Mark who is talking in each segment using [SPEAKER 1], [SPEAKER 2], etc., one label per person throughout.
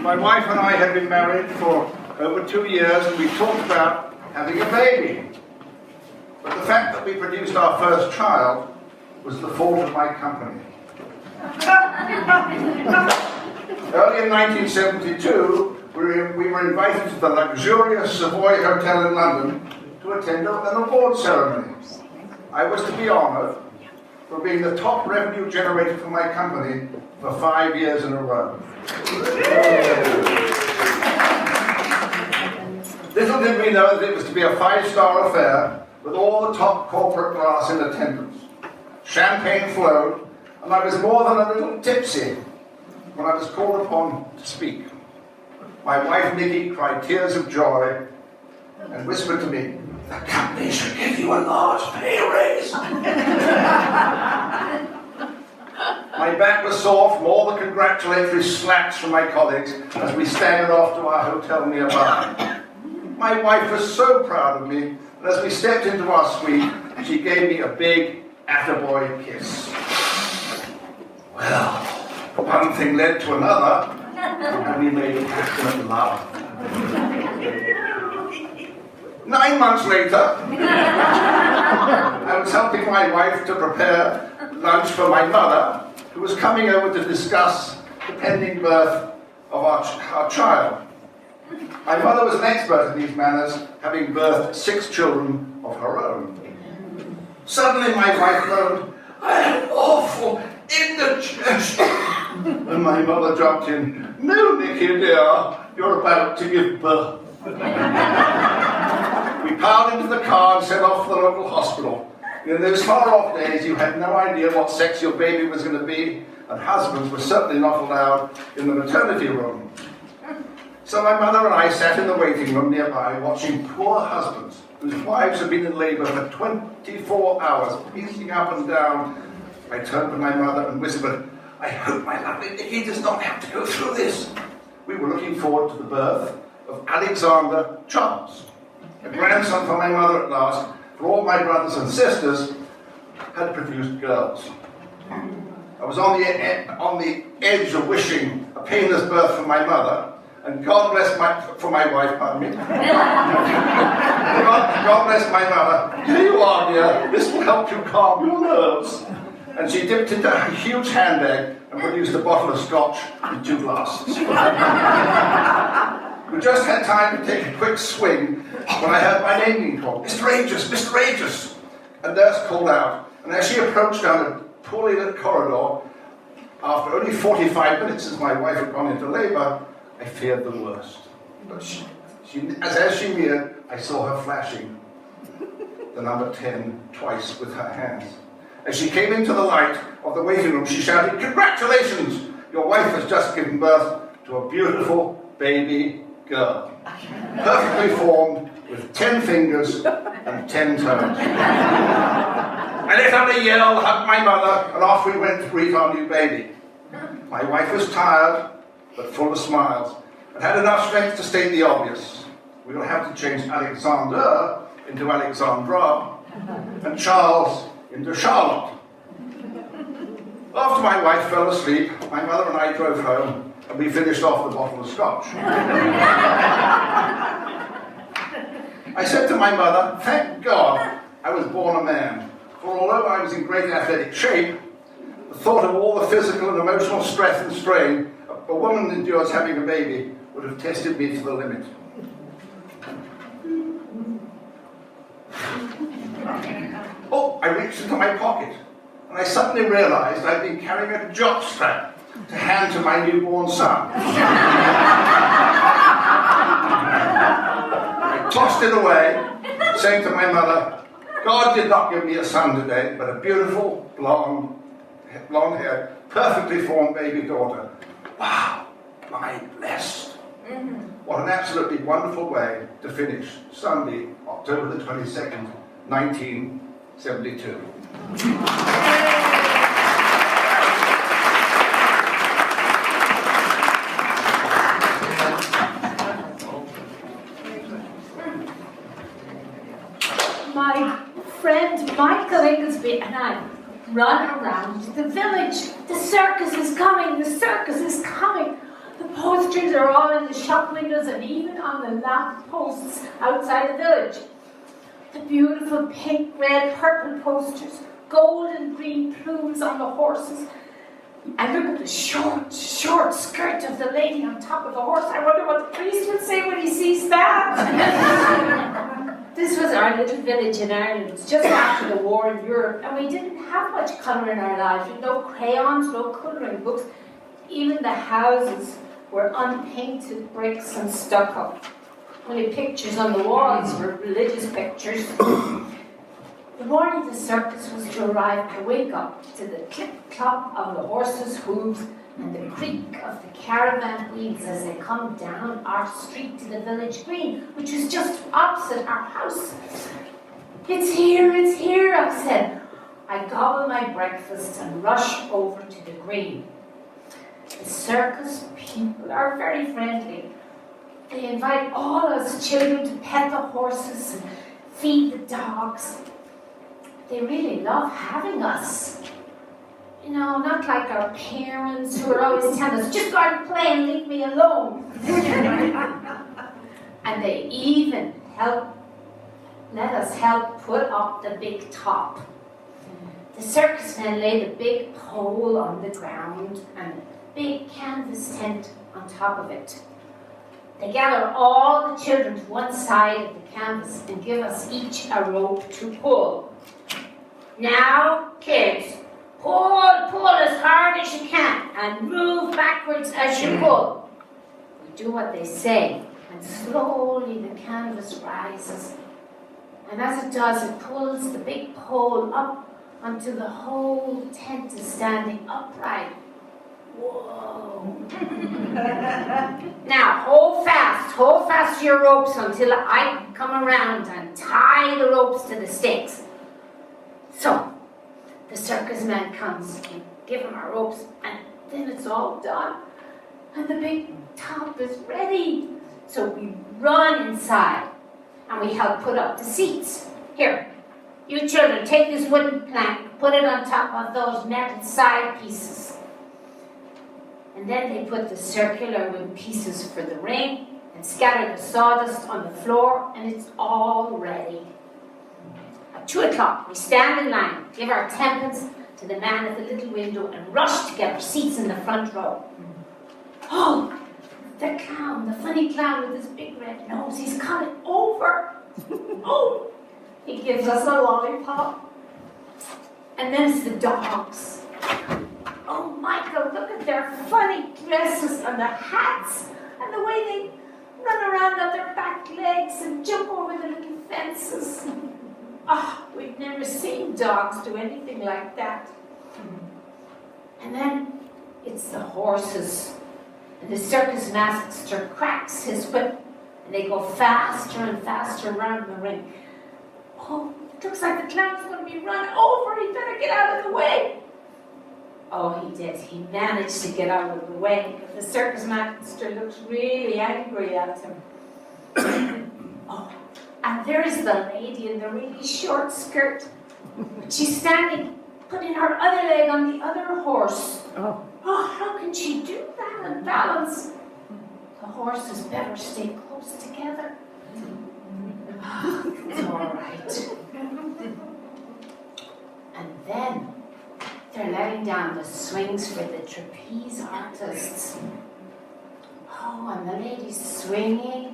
[SPEAKER 1] My wife and I had been married for over 2 years, and we talked about having a baby. But the fact that we produced our first child was the fault of my company. Early in 1972, we were invited to the luxurious Savoy Hotel in London to attend an award ceremony. I was to be honoured for being the top revenue generator for my company for 5 years in a row. Little did we know that it was to be a 5-star affair with all the top corporate class in attendance. Champagne flowed, and I was more than a little tipsy when I was called upon to speak. My wife Nikki cried tears of joy and whispered to me, "The company should give you a large pay raise." My back was sore from all the congratulatory slaps from my colleagues as we staggered off to our hotel nearby. My wife was so proud of me, and as we stepped into our suite, she gave me a big attaboy kiss. Well, one thing led to another, and we made passionate love. 9 months later, I was helping my wife to prepare lunch for my mother, who was coming over to discuss the pending birth of our child. My mother was an expert in these matters, having birthed 6 children of her own. Suddenly my wife moaned, "I had awful indigestion." And my mother jumped in, "No, Nikki dear, you're about to give birth." We piled into the car and set off for the local hospital. In those far-off days, you had no idea what sex your baby was going to be, and husbands were certainly not allowed in the maternity room. So my mother and I sat in the waiting room nearby, watching poor husbands whose wives had been in labour for 24 hours, pacing up and down. I turned to my mother and whispered, "I hope my lovely Nikki does not have to go through this." We were looking forward to the birth of Alexander Charles, a grandson for my mother at last, for all my brothers and sisters had produced girls. I was on the edge of wishing a painless birth for my mother, and God bless for my wife, pardon me. God bless my mother. "Here you are, dear. This will help you calm your nerves." And she dipped into a huge handbag and produced a bottle of scotch and 2 glasses. We just had time to take a quick swing when I heard my name being called. "Mr. Aegis, Mr. Aegis!" A nurse called out, and as she approached down a poorly lit corridor, after only 45 minutes since my wife had gone into labour, I feared the worst. But as she neared, I saw her flashing the number 10 twice with her hands. As she came into the light of the waiting room, she shouted, "Congratulations! Your wife has just given birth to a beautiful baby girl, perfectly formed, with 10 fingers and 10 toes." I let out a yell, hugged my mother, and off we went to greet our new baby. My wife was tired, but full of smiles, and had enough strength to state the obvious. We will have to change Alexander into Alexandra, and Charles into Charlotte. After my wife fell asleep, my mother and I drove home, and we finished off the bottle of scotch. I said to my mother, "Thank God I was born a man, for although I was in great athletic shape, the thought of all the physical and emotional stress and strain a woman endures having a baby would have tested me to the limit." Oh, I reached into my pocket, and I suddenly realised I'd been carrying a jock strap to hand to my newborn son. I tossed it away, saying to my mother, "God did not give me a son today, but a beautiful, blonde-haired, perfectly formed baby daughter. Wow, my blessed." What an absolutely wonderful way to finish Sunday, October the 22nd, 1972.
[SPEAKER 2] My friend Michael and I run around the village. The circus is coming, the circus is coming. The posters are all in the shop windows and even on the lamp posts outside the village. The beautiful pink, red, purple posters, gold and green plumes on the horses. I look at the short skirt of the lady on top of the horse. I wonder what the priest would say when he sees that. This was our little village in Ireland. It's just after the war in Europe, and we didn't have much colour in our lives. We had no crayons, no colouring books. Even the houses were unpainted bricks and stucco. Only pictures on the walls were religious pictures. The morning the circus was to arrive, I wake up to the clip-clop of the horses' hooves and the creak of the caravan wheels as they come down our street to the village green, which was just opposite our house. It's here, I said. I gobble my breakfast and rush over to the green. The circus people are very friendly. They invite all us children to pet the horses and feed the dogs. They really love having us. You know, not like our parents who are always telling us, just go out and play and leave me alone. And they even let us help put up the big top. The circus men lay the big pole on the ground and a big canvas tent on top of it. They gather all the children to one side of the canvas and give us each a rope to pull. Now, kids, pull as hard as you can and move backwards as you pull. We do what they say, and slowly the canvas rises. And as it does, it pulls the big pole up until the whole tent is standing upright. Whoa. Now, hold fast your ropes until I come around and tie the ropes to the stakes. So, the circus man comes, we give him our ropes, and then it's all done. And the big top is ready. So we run inside, and we help put up the seats. Here, you children, take this wooden plank, put it on top of those metal side pieces. And then they put the circular wooden pieces for the ring, and scatter the sawdust on the floor, and it's all ready. At 2 o'clock, we stand in line, give our 10pence to the man at the little window, and rush to get our seats in the front row. Oh, the clown, the funny clown with his big red nose, he's coming over. Oh, he gives us a lollipop. And then it's the dogs. Oh, Michael, look at their funny dresses and their hats and the way they run around on their back legs and jump over the little fences. Oh, we've never seen dogs do anything like that. And then it's the horses. And the circus master cracks his whip and they go faster and faster around the ring. Oh, it looks like the clown's going to be run over. He better get out of the way. Oh, he did. He managed to get out of the way. But the circus master looks really angry at him. Oh, and there is the lady in the really short skirt. She's standing, putting her other leg on the other horse. Oh, how can she do that and balance? The horses better stay close together. It's all right. And then they're letting down the swings for the trapeze artists. Oh, and the lady's swinging,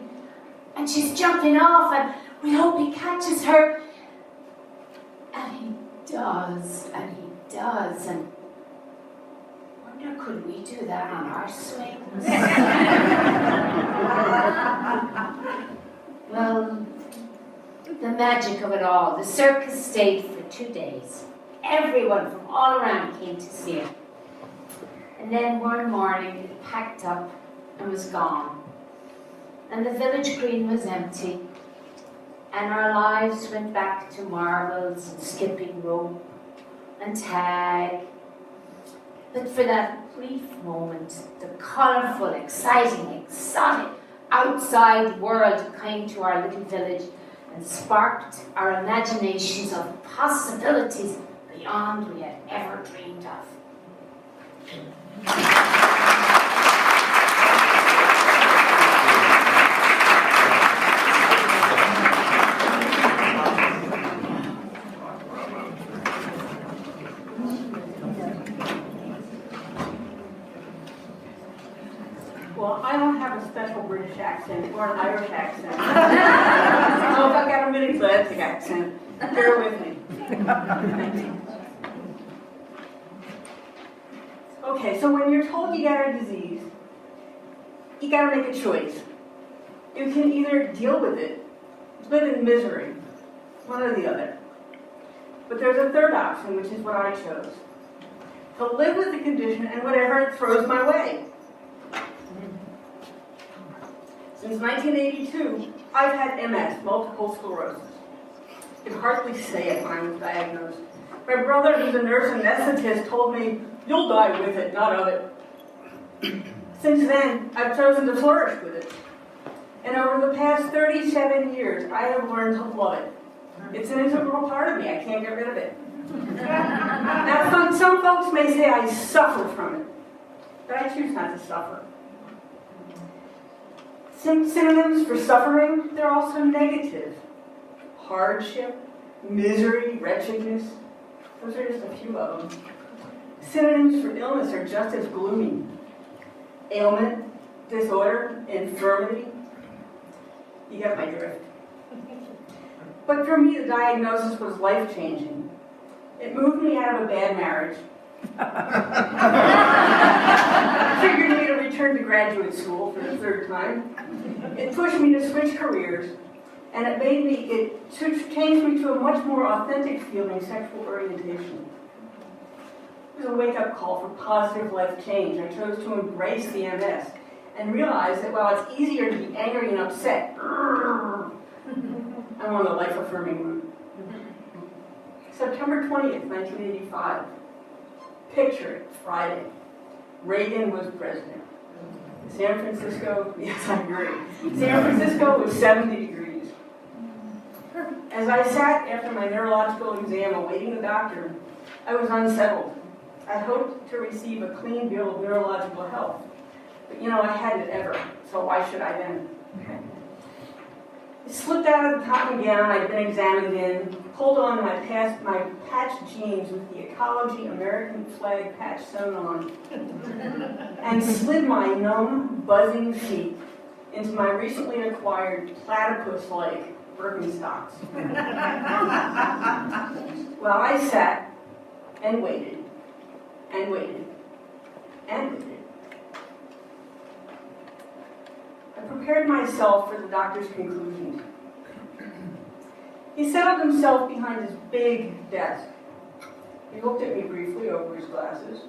[SPEAKER 2] and she's jumping off, and we hope he catches her. And he does, and he does, and wonder, could we do that on our swings? Well, the magic of it all. The circus stayed for 2 days. Everyone from all around came to see it. And then one morning it packed up and was gone. And the village green was empty. And our lives went back to marbles and skipping rope and tag. But for that brief moment, the colourful, exciting, exotic outside world came to our little village and sparked our imaginations of possibilities beyond we had ever dreamed of.
[SPEAKER 3] Well, I don't have a special British accent or an Irish accent. Oh, I've got a mid-Atlantic accent. Bear with me. Thank you. Okay, so when you're told you got a disease, you gotta make a choice. You can either deal with it, live in misery, one or the other. But there's a third option, which is what I chose. To live with the condition and whatever it throws my way. Since 1982, I've had MS, multiple sclerosis. I could hardly say it when I was diagnosed. My brother, who's a nurse anesthetist, told me, "You'll die with it, not of it." Since then, I've chosen to flourish with it. And over the past 37 years, I have learned to love it. It's an integral part of me. I can't get rid of it. Now, some folks may say I suffer from it, but I choose not to suffer. Synonyms for suffering, they're also negative. Hardship, misery, wretchedness, those are just a few of them. Synonyms for illness are just as gloomy. Ailment, disorder, infirmity. You get my drift. But for me, the diagnosis was life-changing. It moved me out of a bad marriage. Triggered me to return to graduate school for the third time. It pushed me to switch careers, and it changed me to a much more authentic feeling sexual orientation. It was a wake-up call for positive life change. I chose to embrace the MS and realize that while it's easier to be angry and upset, I'm on the life-affirming route. September 20th, 1985. Picture it, Friday. Reagan was president. San Francisco, yes, I agree. San Francisco was 70 degrees. As I sat after my neurological exam awaiting the doctor, I was unsettled. I hoped to receive a clean bill of neurological health. But I hadn't ever, so why should I then? I slipped out of the cotton gown I'd been examined in, pulled on my patched jeans with the Ecology American flag patch sewn on, and slid my numb, buzzing feet into my recently acquired platypus-like Birkenstocks. While I sat and waited, and waited, and waited, I prepared myself for the doctor's conclusions. He settled himself behind his big desk. He looked at me briefly over his glasses.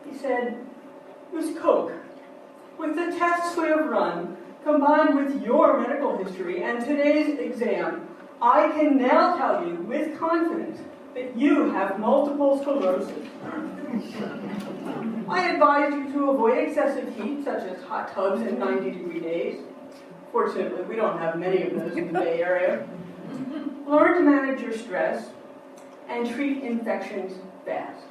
[SPEAKER 3] He said, "Miss Koch, with the tests we have run, combined with your medical history and today's exam, I can now tell you with confidence that you have multiple sclerosis. I advise you to avoid excessive heat, such as hot tubs and 90-degree days. Fortunately, we don't have many of those in the Bay Area. Learn to manage your stress and treat infections fast."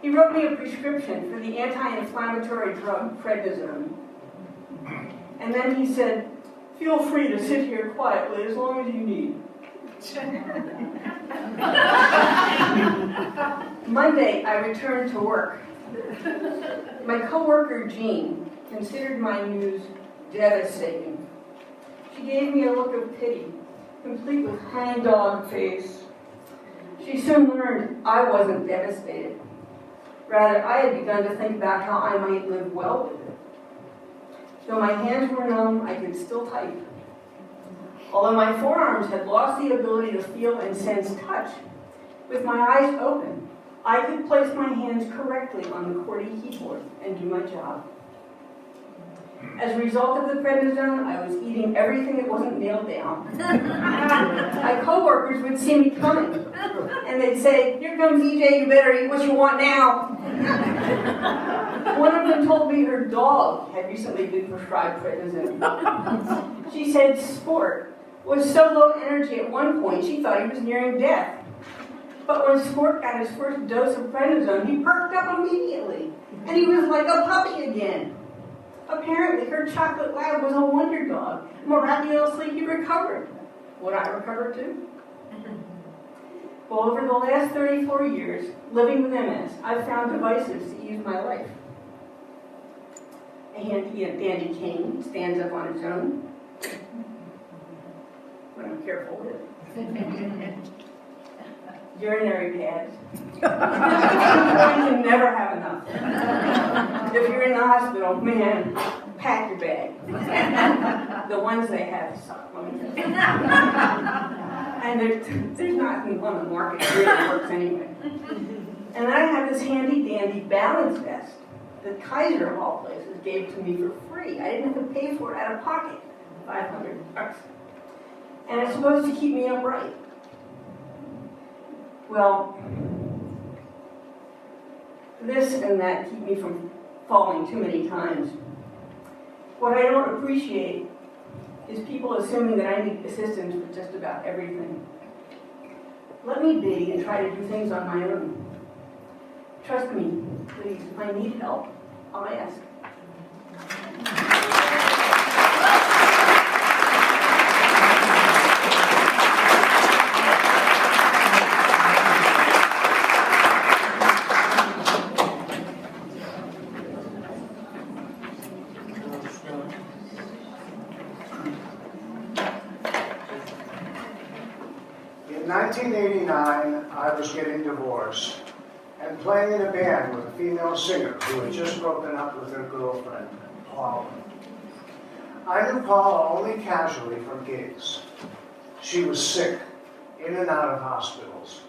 [SPEAKER 3] He wrote me a prescription for the anti-inflammatory drug prednisone. And then he said, "Feel free to sit here quietly as long as you need." Monday, I returned to work. My coworker, Jean, considered my news devastating. She gave me a look of pity, complete with hangdog face. She soon learned I wasn't devastated. Rather, I had begun to think about how I might live well with it. Though my hands were numb, I could still type. Although my forearms had lost the ability to feel and sense touch, with my eyes open, I could place my hands correctly on the QWERTY keyboard and do my job. As a result of the prednisone, I was eating everything that wasn't nailed down. My coworkers would see me coming, and they'd say, "Here comes EJ, you better eat what you want now." One of them told me her dog had recently been prescribed prednisone. She said, "Sport, was so low energy at one point she thought he was nearing death. But when Squirt got his first dose of prednisone, he perked up immediately, and he was like a puppy again. Apparently, her chocolate lab was a wonder dog. Miraculously, he recovered. Would I recover too? Well, over the last 34 years, living with MS, I've found devices to ease my life. A handy-dandy cane stands up on its own, when I'm careful with it. Urinary pads. You can never have enough. If you're in the hospital, man, pack your bag. The ones they have suck, let me tell you. And there's nothing on the market that really works anyway. And then I have this handy-dandy balance vest that Kaiser, of all places, gave to me for free. I didn't have to pay for it out of pocket, $500. And it's supposed to keep me upright. Well, this and that keep me from falling too many times. What I don't appreciate is people assuming that I need assistance with just about everything. Let me be and try to do things on my own. Trust me, please, if I need help, I'll ask.
[SPEAKER 4] In 1989, I was getting divorced and playing in a band with a female singer who had just broken up with her girlfriend, Paula. I knew Paula only casually from gigs. She was sick, in and out of hospitals.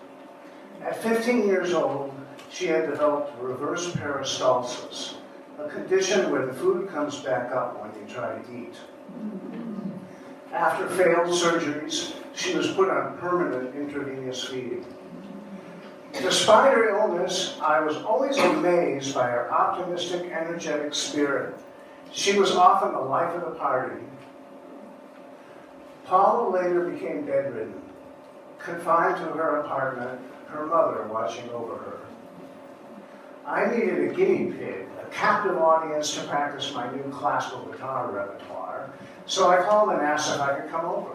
[SPEAKER 4] At 15 years old, she had developed reverse peristalsis, a condition where the food comes back up when you try to eat. After failed surgeries, she was put on permanent intravenous feeding. Despite her illness, I was always amazed by her optimistic, energetic spirit. She was often the life of the party. Paula later became bedridden, confined to her apartment, her mother watching over her. I needed a guinea pig, a captive audience to practice my new classical guitar repertoire, so I called and asked if I could come over.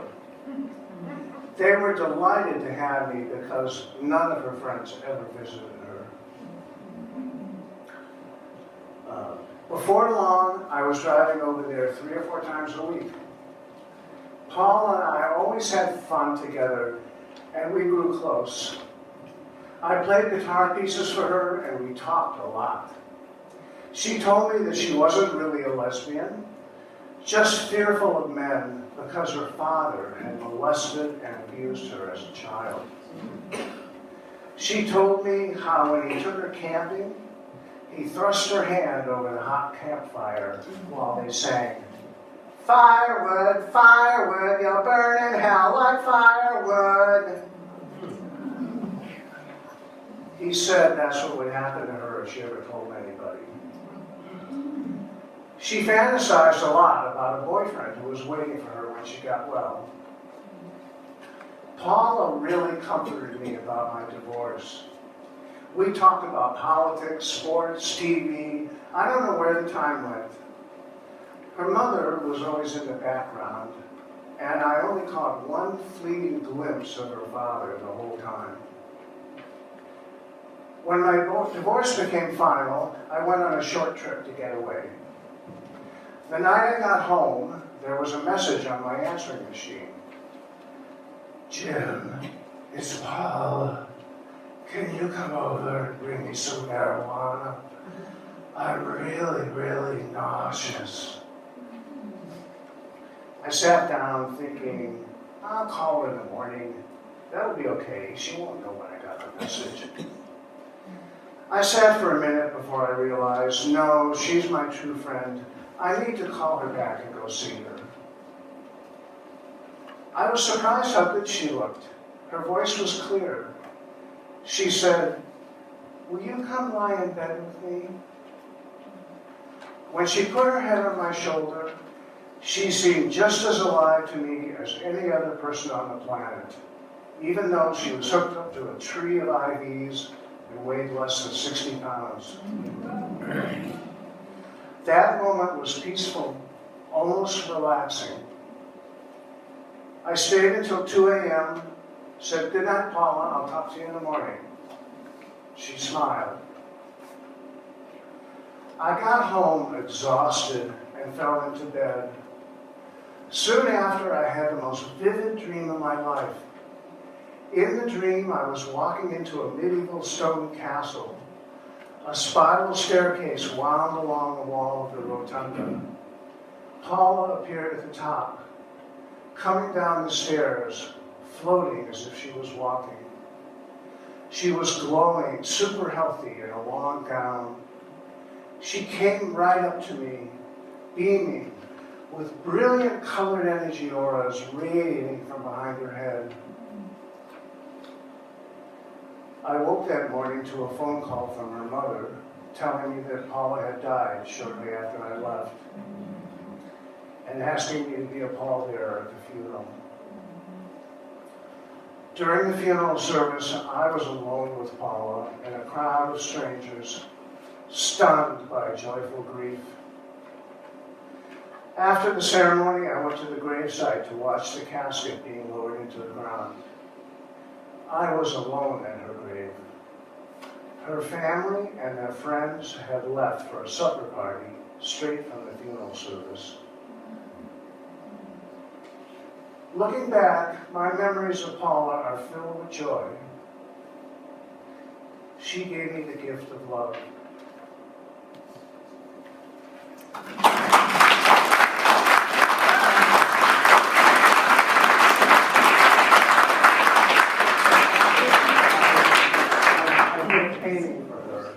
[SPEAKER 4] They were delighted to have me because none of her friends ever visited her. Before long, I was driving over there 3 or 4 times a week. Paul and I always had fun together, and we grew close. I played guitar pieces for her, and we talked a lot. She told me that she wasn't really a lesbian, just fearful of men because her father had molested and abused her as a child. She told me how when he took her camping, he thrust her hand over the hot campfire while they sang, "Firewood, firewood, you'll burn in hell like firewood." He said that's what would happen to her if she ever told anybody. She fantasized a lot about a boyfriend who was waiting for her when she got well. Paula really comforted me about my divorce. We talked about politics, sports, TV. I don't know where the time went. Her mother was always in the background, and I only caught one fleeting glimpse of her father the whole time. When my divorce became final, I went on a short trip to get away. The night I got home, there was a message on my answering machine. "Jim, it's Paula. Can you come over and bring me some marijuana? I'm really, really nauseous." I sat down thinking, I'll call her in the morning. That'll be okay. She won't know when I got the message. I sat for a minute before I realized, no, she's my true friend. I need to call her back and go see her. I was surprised how good she looked. Her voice was clear. She said, "Will you come lie in bed with me?" When she put her head on my shoulder, She seemed just as alive to me as any other person on the planet, even though she was hooked up to a tree of IVs and weighed less than 60 pounds. That moment was peaceful, almost relaxing. I stayed until 2 a.m., said, "Good night, Paula, I'll talk to you in the morning." She smiled. I got home exhausted and fell into bed. Soon after, I had the most vivid dream of my life. In the dream, I was walking into a medieval stone castle. A spiral staircase wound along the wall of the rotunda. Paula appeared at the top, coming down the stairs, floating as if she was walking. She was glowing, super healthy in a long gown. She came right up to me, beaming, with brilliant colored energy auras radiating from behind her head. I woke that morning to a phone call from her mother telling me that Paula had died shortly after I left, and asking me to be a pallbearer at the funeral. During the funeral service, I was alone with Paula in a crowd of strangers, stunned by joyful grief. After the ceremony, I went to the gravesite to watch the casket being lowered into the ground. I was alone at her grave. Her family and their friends had left for a supper party straight from the funeral service. Looking back, my memories of Paula are filled with joy. She gave me the gift of love. I did painting for her.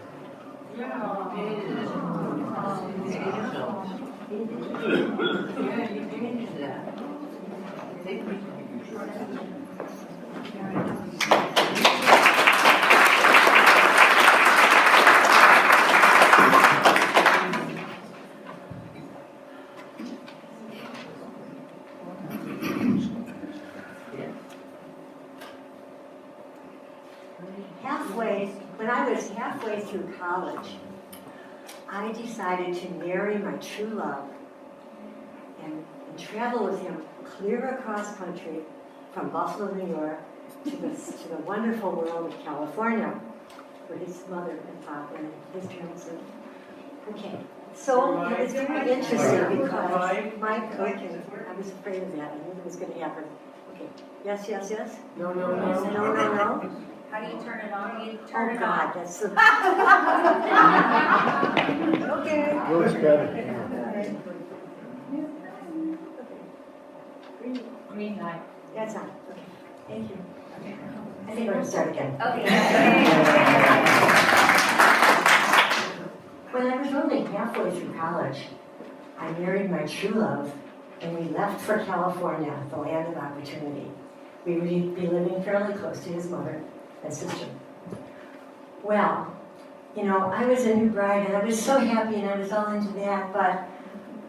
[SPEAKER 5] When I was halfway through college, I decided to marry my true love and travel with him clear across country from Buffalo, New York, to the wonderful world of California, where his mother and father and his parents lived. Okay, so it was very interesting because I was afraid of that. I knew it was going to happen. Okay, yes, yes, yes?
[SPEAKER 3] No.
[SPEAKER 5] No.
[SPEAKER 2] How do you turn it on? You turn
[SPEAKER 5] Oh
[SPEAKER 2] it
[SPEAKER 5] God,
[SPEAKER 2] on.
[SPEAKER 5] that's so. Okay.
[SPEAKER 6] Looks better.
[SPEAKER 2] Green light.
[SPEAKER 5] That's on. Okay. Thank you. I think we're going to start again.
[SPEAKER 2] Okay.
[SPEAKER 5] When I was only halfway through college, I married my true love, and we left for California, the land of opportunity. We would be living fairly close to his mother and sister. Well, you know, I was a new bride, and I was so happy, and I was all into that, but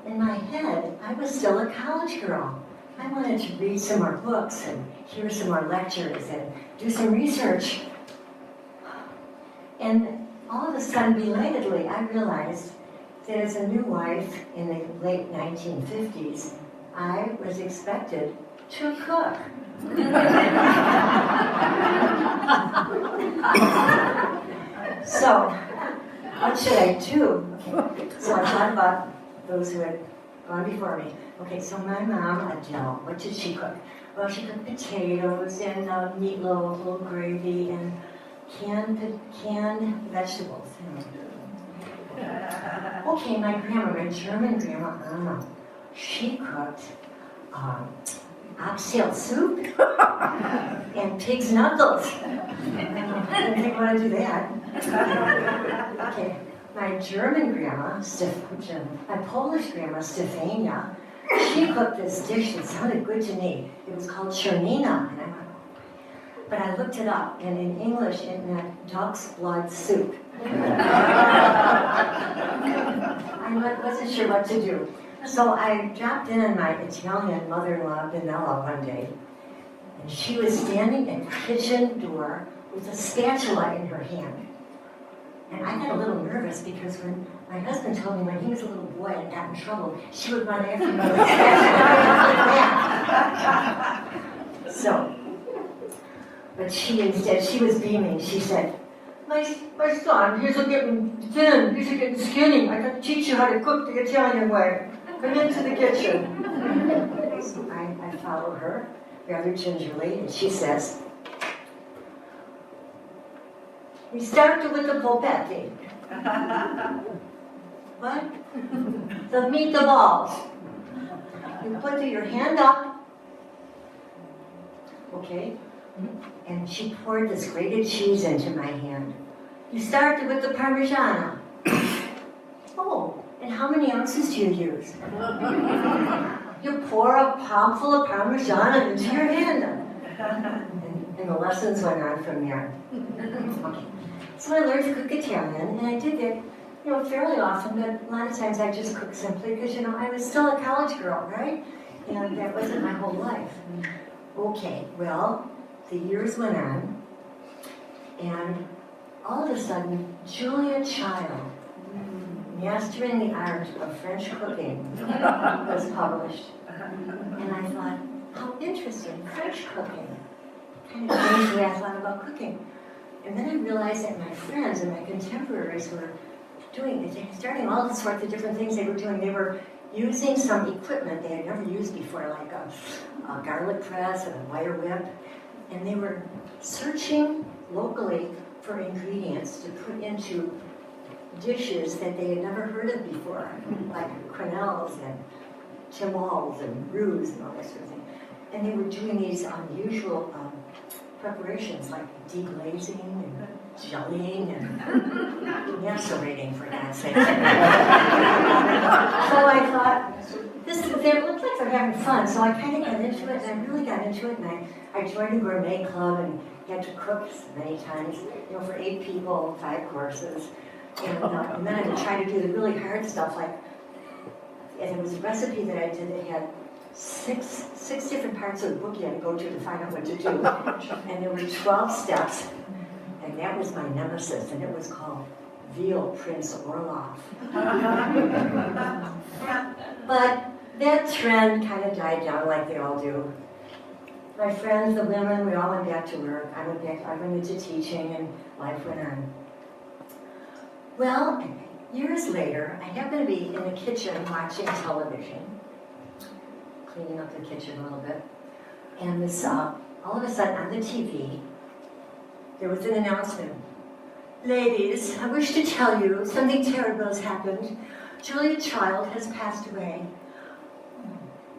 [SPEAKER 5] in my head, I was still a college girl. I wanted to read some more books and hear some more lectures and do some research. And all of a sudden, belatedly, I realized that as a new wife in the late 1950s, I was expected to cook. So, what should I do? So I thought about those who had gone before me. Okay, so my mom, Adele, what did she cook? Well, she cooked potatoes and meatloaf, a little gravy, and canned vegetables. Okay, my grandma, my German grandma, Anna, she cooked oxtail soup and pig's knuckles. I didn't think I want to do that. Okay, my German grandma, my Polish grandma, Stefania, she cooked this dish that sounded good to me. It was called chernina. And I went, but I looked it up, and in English it meant duck's blood soup. I wasn't sure what to do. So I dropped in on my Italian mother-in-law, Benella, one day, and she was standing at the kitchen door with a spatula in her hand. And I got a little nervous because when my husband told me when he was a little boy and got in trouble, she would run after me with a spatula. So, but she was beaming. She said, my son, he's a getting thin, he's a getting skinny. I got to teach you how to cook the Italian way. Come into the kitchen. So I follow her rather gingerly, and she says, we start with the polpetti. What? The meatballs. You put your hand up. Okay. And she poured this grated cheese into my hand. You start with the Parmigiana. Oh, and how many ounces do you use? You pour a palm full of Parmigiana into your hand. And the lessons went on from there. Okay. So I learned to cook Italian, and I did that, fairly often, but a lot of times I just cooked simply because, I was still a college girl, right? And that wasn't my whole life. Okay, well, the years went on, and all of a sudden, Julia Child, Mastering the Art of French Cooking, was published. And I thought, how interesting, French cooking. Kind of changed the way I thought about cooking. And then I realized that my friends and my contemporaries were starting all sorts of different things they were doing. They were using some equipment they had never used before, like a garlic press and a wire whip. And they were searching locally for ingredients to put into dishes that they had never heard of before, like quenelles and chimals and roux and all that sort of thing. And they were doing these unusual preparations like deglazing and jellying and macerating, for God's sake. So I thought, they looked like they're having fun, so I kind of got into it, and I really got into it, and I joined a gourmet club and had to cook many times, for 8 people, 5 courses. And then I would try to do the really hard stuff, and it was a recipe that I did that had 6 different parts of the book you had to go to find out what to do. And there were 12 steps, and that was my nemesis, and it was called Veal Prince Orloff. But that trend kind of died down like they all do. My friends, the women, we all went back to work. I went into teaching, and life went on. Well, years later, I happened to be in the kitchen watching television, cleaning up the kitchen a little bit, and this, all of a sudden on the TV, there was an announcement. Ladies, I wish to tell you something terrible has happened. Julia Child has passed away.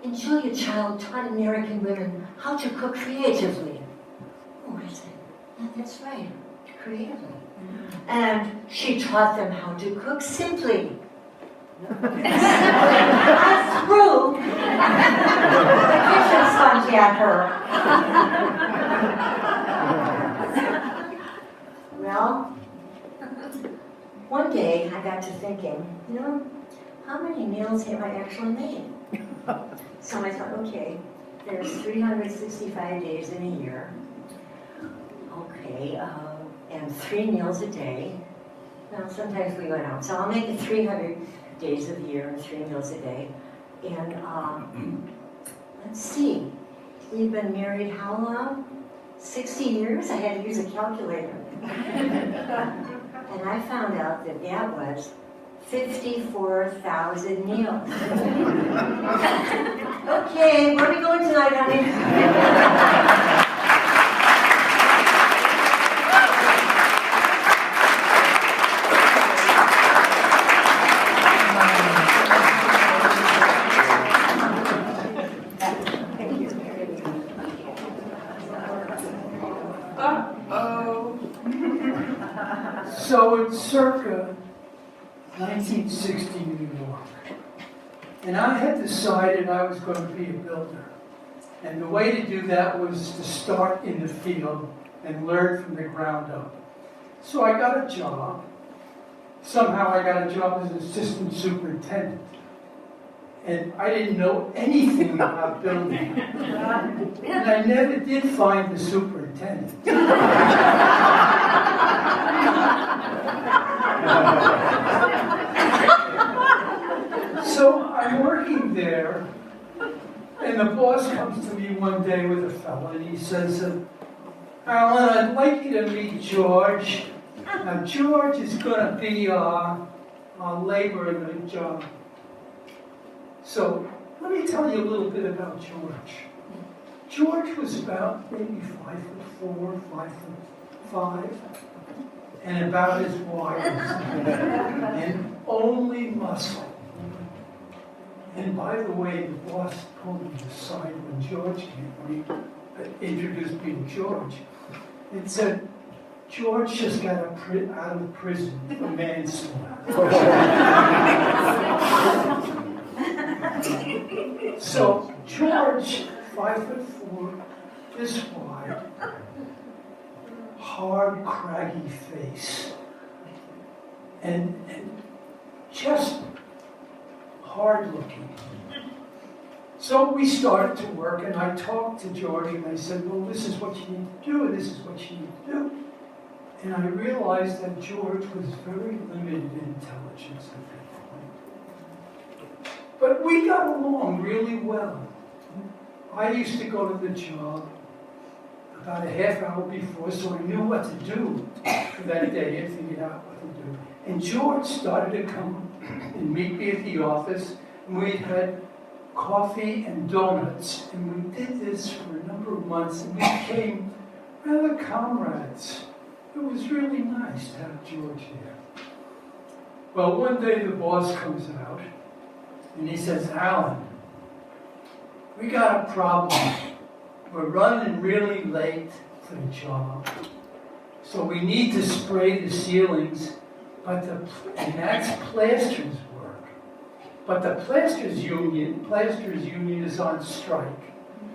[SPEAKER 5] And Julia Child taught American women how to cook creatively. Oh, I said, that's right, creatively. And she taught them how to cook simply. I threw the kitchen sponge at her. Well, one day I got to thinking, how many meals have I actually made? So I thought, okay, there's 365 days in a year. Okay, and 3 meals a day. Well, sometimes we went out, so I'll make it 300 days of the year and 3 meals a day. And let's see, we've been married how long? 60 years? I had to use a calculator. And I found out that was 54,000 meals. Okay, where are we going tonight, honey?
[SPEAKER 6] So in circa 1960 New York, and I had decided I was going to be a builder. And the way to do that was to start in the field and learn from the ground up. So I got a job. Somehow I got a job as an assistant superintendent. And I didn't know anything about building. And I never did find the superintendent. So I'm working there, and the boss comes to me one day with a fella, and he says, Alan, I'd like you to meet George. Now, George is going to be our labor in the job. So, let me tell you a little bit about George. George was about maybe 5'4", 5'5", and about as wide as and only muscle. And by the way, the boss pulled me aside when George came, when he introduced me to George, and said, George just got out of prison for manslaughter. So George, 5'4", this wide, hard, craggy face, and just hard looking. So we started to work, and I talked to George, and I said, well, this is what you need to do, and this is what you need to do. And I realized that George was very limited in intelligence at that point. But we got along really well. I used to go to the job about a half hour before, so I knew what to do for that day and figured out what to do. And George started to come and meet me at the office, and we had coffee and donuts, and we did this for a number of months, and we became rather comrades. It was really nice to have George there. Well, one day the boss comes out, and he says, Alan, we got a problem. We're running really late for the job, so we need to spray the ceilings, and that's plaster's work. But the plaster's union is on strike,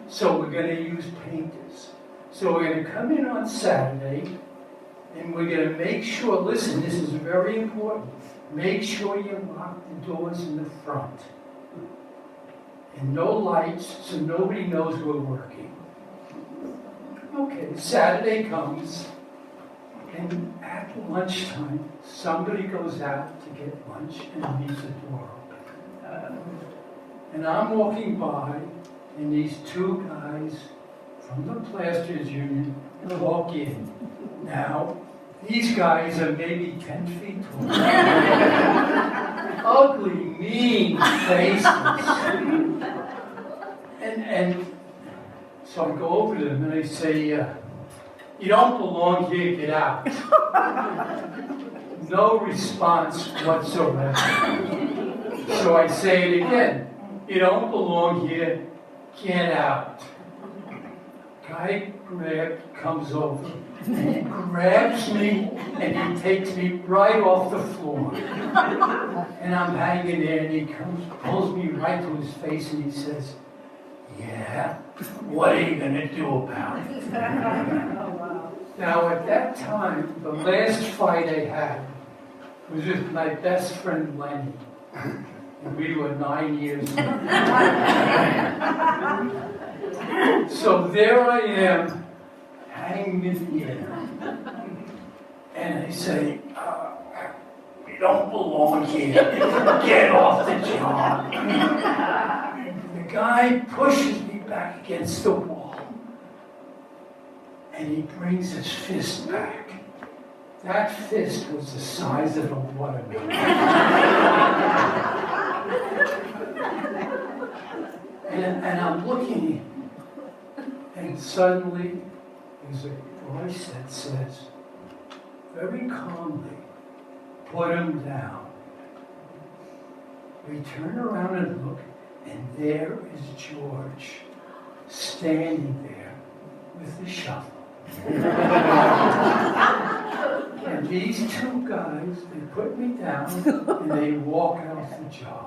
[SPEAKER 6] so we're going to use painters. So we're going to come in on Saturday, and we're going to make sure, listen, this is very important, make sure you lock the doors in the front. And no lights, so nobody knows we're working. Okay, Saturday comes, and at lunchtime, somebody goes out to get lunch and leaves the door open. And I'm walking by, and these two guys from the Plasters Union walk in. Now, these guys are maybe 10 feet tall. Ugly, mean faces. And so I go over to them and I say, you don't belong here, get out. No response whatsoever. So I say it again, you don't belong here, get out. Guy comes over, and he grabs me, and he takes me right off the floor. And I'm hanging there, and he pulls me right to his face, and he says, yeah, what are you going to do about it? Now, at that time, the last fight I had was with my best friend, Lenny. And we were 9 years old. So there I am, hanging in the air. And I say, you don't belong here. Get off the job. The guy pushes me back against the wall. And he brings his fist back. That fist was the size of a watermelon. And I'm looking, and suddenly there's a voice that says, very calmly, put him down. We turn around and look, and there is George, standing there with the shovel. And these two guys, they put me down, and they walk out the job.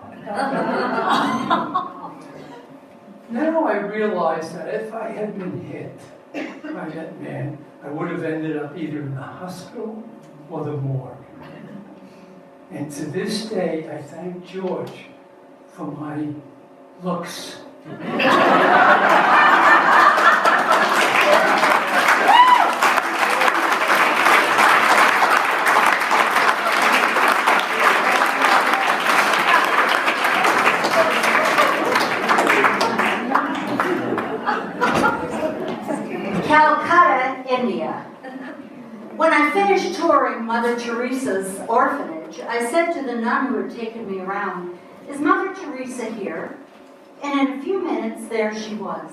[SPEAKER 6] Now I realize that if I had been hit by that man, I would have ended up either in the hospital or the morgue. And to this day, I thank George for my looks.
[SPEAKER 7] Calcutta, India. When I finished touring Mother Teresa's orphanage, I said to the nun who had taken me around, "Is Mother Teresa here?" And in a few minutes, there she was.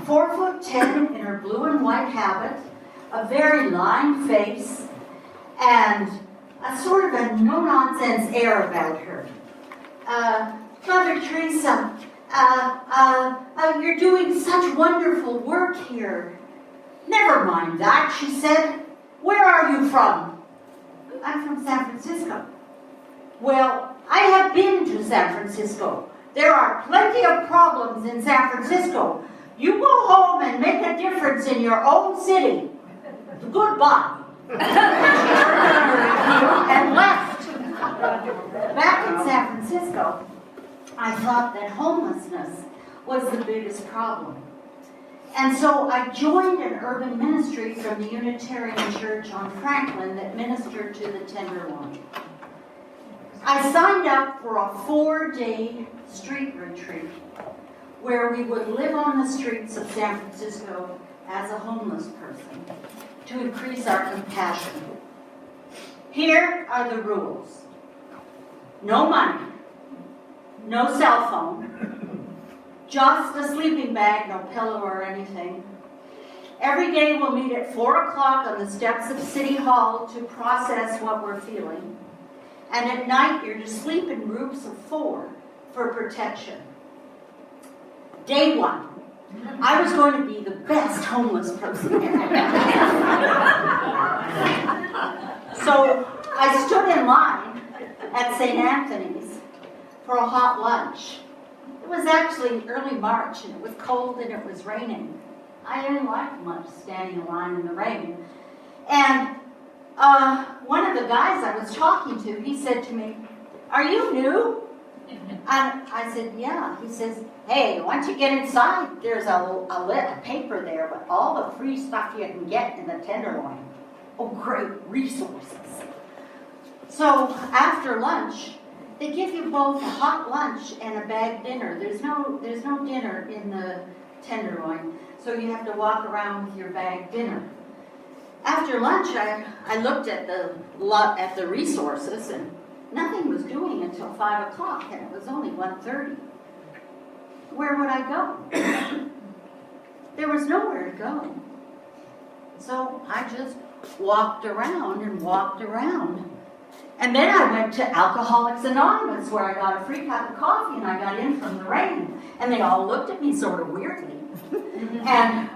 [SPEAKER 7] 4'10" in her blue and white habit, a very lined face, and a sort of a no-nonsense air about her. Mother Teresa, you're doing such wonderful work here. Never mind that, she said. Where are you from? I'm from San Francisco. Well, I have been to San Francisco. There are plenty of problems in San Francisco. You go home and make a difference in your own city. Goodbye. And left. Back in San Francisco, I thought that homelessness was the biggest problem. And so I joined an urban ministry from the Unitarian Church on Franklin that ministered to the Tenderloin. I signed up for a 4-day street retreat where we would live on the streets of San Francisco as a homeless person to increase our compassion. Here are the rules. No money, no cell phone, just a sleeping bag, no pillow or anything. Every day we'll meet at 4 o'clock on the steps of City Hall to process what we're feeling. And at night you're to sleep in groups of 4 for protection. Day 1, I was going to be the best homeless person ever. So I stood in line at St. Anthony's for a hot lunch. It was actually early March and it was cold and it was raining. I didn't like much standing in line in the rain. And one of the guys I was talking to, he said to me, "Are you new?" And I said, "Yeah." He says, "Hey, once you get inside, there's a paper there with all the free stuff you can get in the Tenderloin. Oh, great resources." So after lunch, they give you both a hot lunch and a bag dinner. There's no dinner in the Tenderloin, so you have to walk around with your bag dinner. After lunch, I looked at the resources, and nothing was doing until 5 o'clock, and it was only 1:30. Where would I go? There was nowhere to go. So I just walked around and walked around. And then I went to Alcoholics Anonymous, where I got a free cup of coffee, and I got in from the rain. And they all looked at me sort of weirdly. And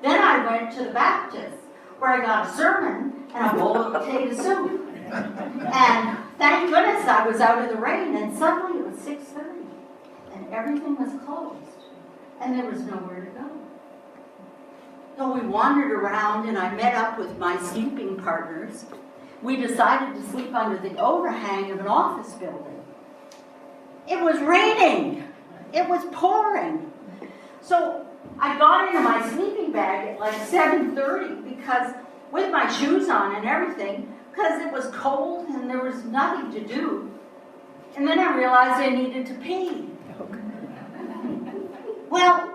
[SPEAKER 7] then I went to the Baptist, where I got a sermon and a bowl of potato soup. And thank goodness I was out of the rain, and suddenly it was 6:30, and everything was closed, and there was nowhere to go. So we wandered around, and I met up with my sleeping partners. We decided to sleep under the overhang of an office building. It was raining. It was pouring. So I got into my sleeping bag at like 7:30 because with my shoes on and everything, because it was cold and there was nothing to do. And then I realized I needed to pee. Well,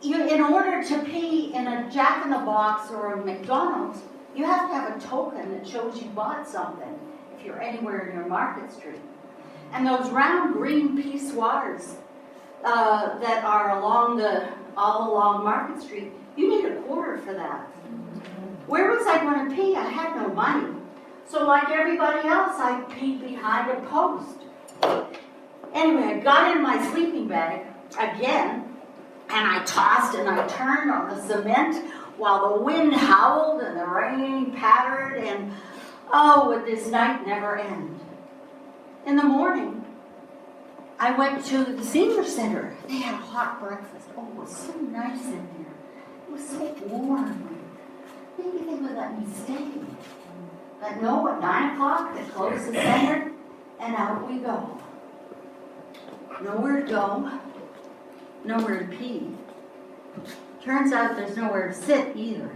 [SPEAKER 7] in order to pee in a Jack in the Box or a McDonald's, you have to have a token that shows you bought something if you're anywhere near Market Street. And those round green pissoirs that are all along Market Street, you need a quarter for that. Where was I going to pee? I had no money. So like everybody else, I peed behind a post. Anyway, I got in my sleeping bag again, and I tossed and I turned on the cement while the wind howled and the rain pattered, and oh, would this night never end. In the morning, I went to the senior center. They had a hot breakfast. Oh, it was so nice in there. It was so warm. Maybe they would let me stay. But no, at 9 o'clock, they closed the center, and out we go. Nowhere to go, nowhere to pee. Turns out there's nowhere to sit either.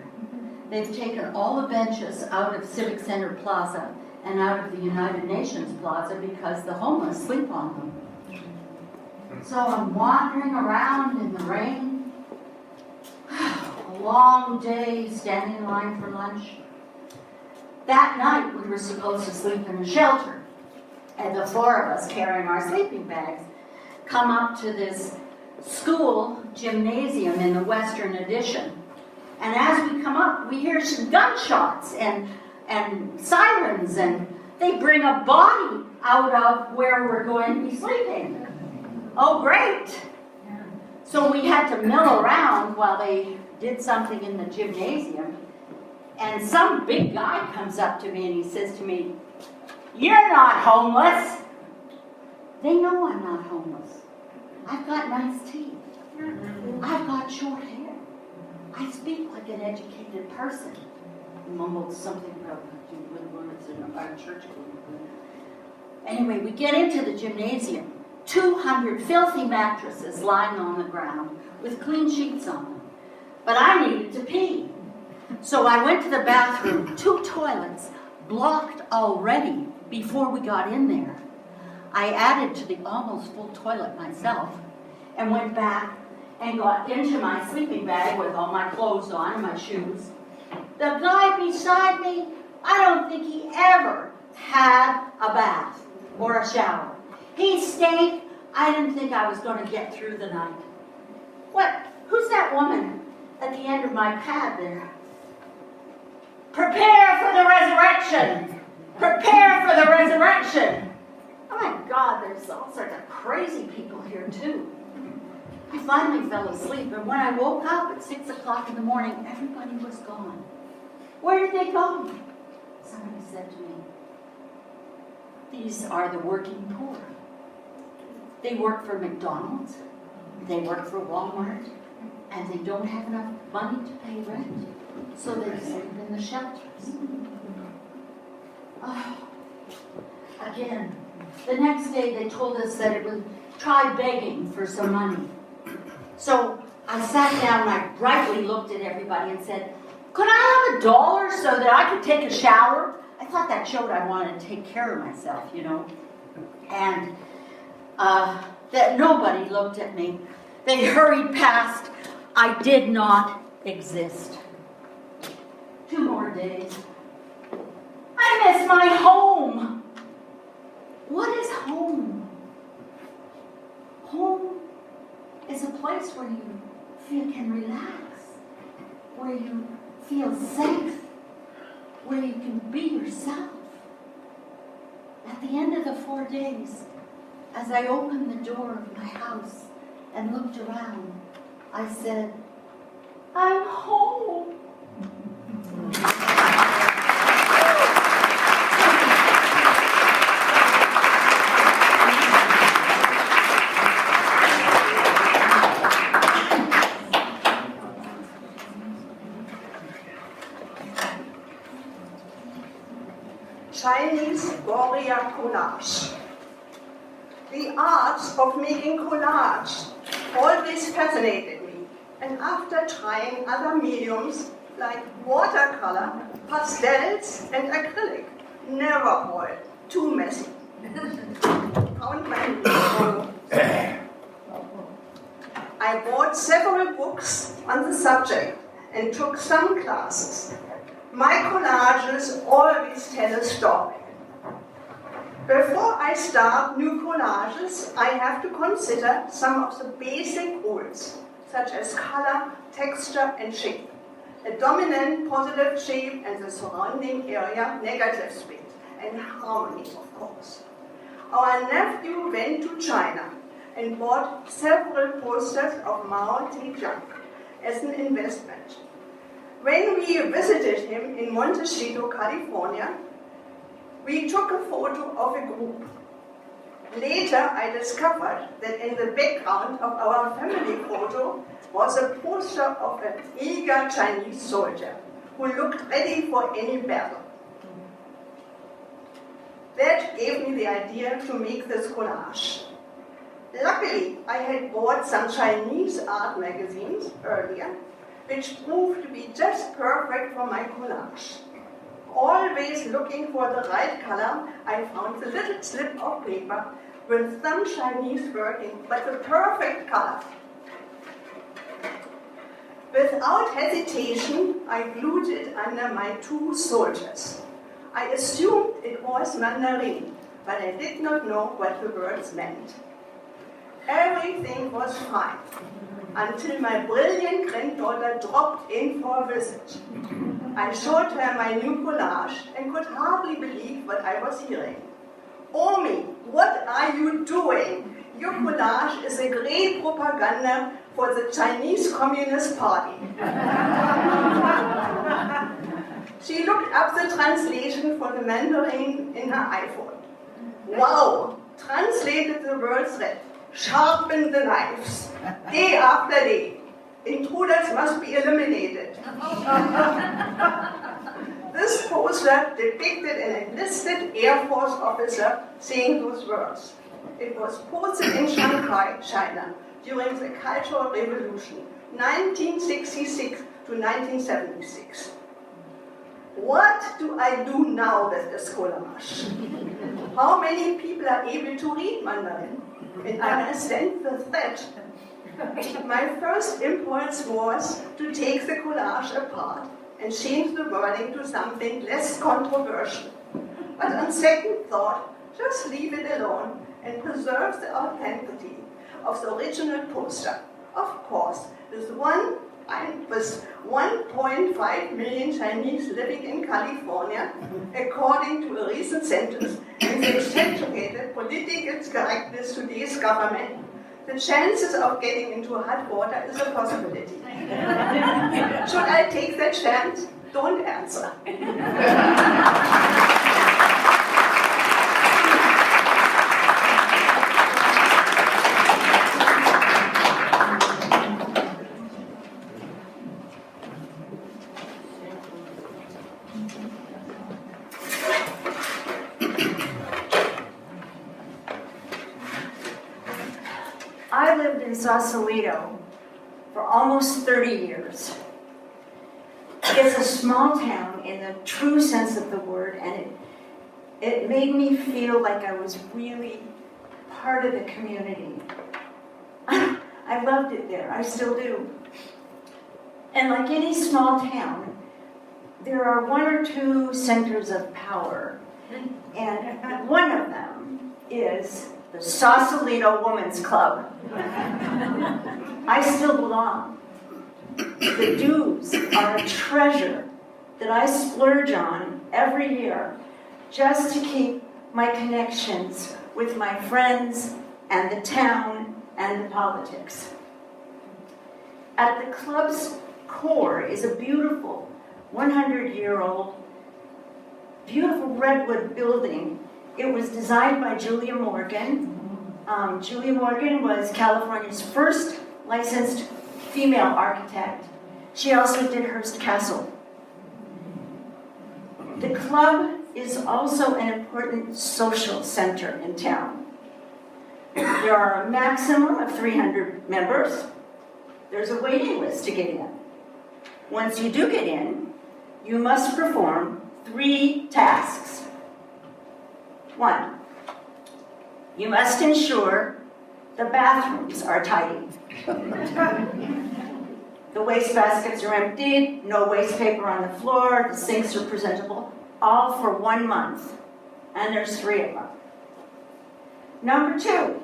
[SPEAKER 7] They've taken all the benches out of Civic Center Plaza and out of the United Nations Plaza because the homeless sleep on them. So I'm wandering around in the rain. A long day standing in line for lunch. That night we were supposed to sleep in a shelter. And the four of us carrying our sleeping bags come up to this school gymnasium in the Western Addition. And as we come up, we hear some gunshots and sirens, and they bring a body out of where we're going to be sleeping. Oh, great. So we had to mill around while they did something in the gymnasium. And some big guy comes up to me and he says to me, "You're not homeless." They know I'm not homeless. I've got nice teeth. I've got short hair. I speak like an educated person. He mumbled something about words in our church. Anyway, we get into the gymnasium. 200 filthy mattresses lying on the ground with clean sheets on them. But I needed to pee. So I went to the bathroom, 2 toilets blocked already before we got in there. I added to the almost full toilet myself and went back and got into my sleeping bag with all my clothes on and my shoes. The guy beside me, I don't think he ever had a bath or a shower. He stank. I didn't think I was going to get through the night. What? Who's that woman at the end of my pad there? Prepare for the resurrection. Prepare for the resurrection. Oh my God, there's all sorts of crazy people here too. I finally fell asleep, and when I woke up at 6 o'clock in the morning, everybody was gone. Where did they go? Somebody said to me, "These are the working poor. They work for McDonald's, they work for Walmart, and they don't have enough money to pay rent, so they sleep in the shelters." Oh. Again, the next day they told us that it would try begging for some money. So I sat down and I brightly looked at everybody and said, "Could I have $1 so that I could take a shower?" I thought that showed I wanted to take care of myself, you know. And that nobody looked at me. They hurried past. I did not exist. 2 more days. I miss my home. What is home? Home is a place where you can relax, where you feel safe, where you can be yourself. At the end of the 4 days, as I opened the door of my house and looked around, I said, "I'm home."
[SPEAKER 8] Chinese warrior collage. The art of making collage always fascinated me, and after trying other mediums like watercolor, pastels, and acrylic, never hold, too messy. Found my new. I bought several books on the subject and took some classes. My collages always tell a story. Before I start new collages, I have to consider some of the basic rules, such as color, texture, and shape. A dominant positive shape and the surrounding area negative space, and harmony, of course. Our nephew went to China and bought several posters of Mao Zedong as an investment. When we visited him in Montecito, California, we took a photo of a group. Later, I discovered that in the background of our family photo was a poster of an eager Chinese soldier who looked ready for any battle. That gave me the idea to make this collage. Luckily, I had bought some Chinese art magazines earlier, which proved to be just perfect for my collage. Always looking for the right color, I found the little slip of paper with some Chinese wording, but the perfect color. Without hesitation, I glued it under my 2 soldiers. I assumed it was Mandarin, but I did not know what the words meant. Everything was fine, until my brilliant granddaughter dropped in for a visit. I showed her my new collage and could hardly believe what I was hearing. Omi, what are you doing? Your collage is a great propaganda for the Chinese Communist Party. She looked up the translation for the Mandarin in her iPhone. Wow, translated the words read, sharpen the knives, day after day. Intruders must be eliminated. This poster depicted an enlisted Air Force officer saying those words. It was posted in Shanghai, China, during the Cultural Revolution, 1966 to 1976. What do I do now with this collage? How many people are able to read Mandarin and understand the threat? My first impulse was to take the collage apart and change the wording to something less controversial. But on second thought, just leave it alone and preserve the authenticity of the original poster. Of course, with 1.5 million Chinese living in California, according to a recent census, and the exaggerated political correctness to today's government, the chances of getting into hot water is a possibility. Should I take that chance? Don't answer.
[SPEAKER 7] I lived in Sausalito for almost 30 years. It's a small town in the true sense of the word, and it made me feel like I was really part of the community. I loved it there, I still do. And like any small town, there are 1 or 2 centers of power, and one of them is the Sausalito Women's Club. I still belong. The dues are a treasure that I splurge on every year just to keep my connections with my friends and the town and the politics. At the club's core is a beautiful 100-year-old, beautiful redwood building. It was designed by Julia Morgan. Julia Morgan was California's first licensed female architect. She also did Hearst Castle. The club is also an important social center in town. There are a maximum of 300 members. There's a waiting list to get in. Once you do get in, you must perform 3 tasks. 1, you must ensure the bathrooms are tidy. The wastebaskets are emptied, no waste paper on the floor, the sinks are presentable, all for 1 month. And there's 3 of them. Number 2,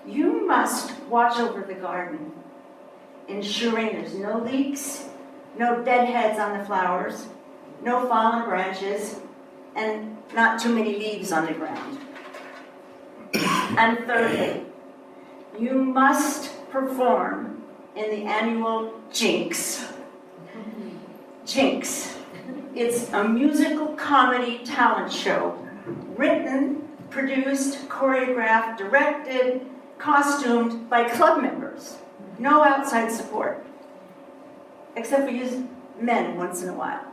[SPEAKER 7] you must watch over the garden, ensuring there's no leaks, no deadheads on the flowers, no fallen branches, and not too many leaves on the ground. And thirdly, you must perform in the annual Jinx. Jinx. It's a musical comedy talent show, written, produced, choreographed, directed, costumed by club members. No outside support. Except for you men once in a while.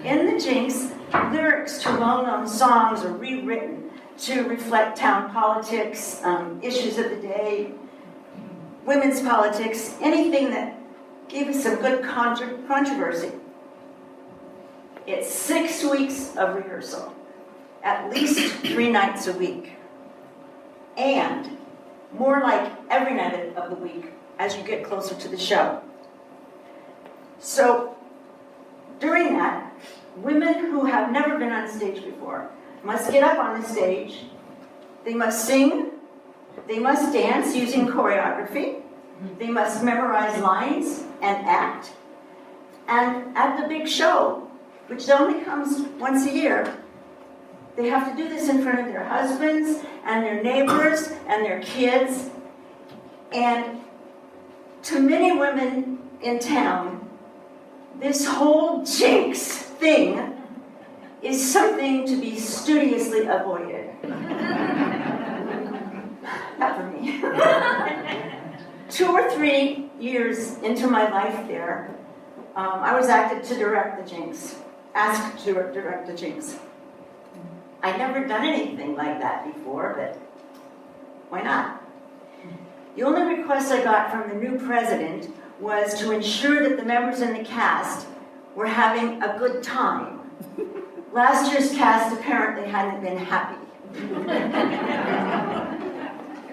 [SPEAKER 7] In the Jinx, lyrics to well-known songs are rewritten to reflect town politics, issues of the day, women's politics, anything that gave us some good controversy. It's 6 weeks of rehearsal, at least 3 nights a week, and more like every night of the week as you get closer to the show. So during that, women who have never been on stage before must get up on the stage, they must sing, they must dance using choreography, they must memorize lines and act, and at the big show, which only comes once a year, they have to do this in front of their husbands and their neighbors and their kids. And to many women in town, this whole jinx thing is something to be studiously avoided. Not for me. 2 or 3 years into my life there, I was asked to direct the jinx. I'd never done anything like that before, but why not? The only request I got from the new president was to ensure that the members in the cast were having a good time. Last year's cast apparently hadn't been happy.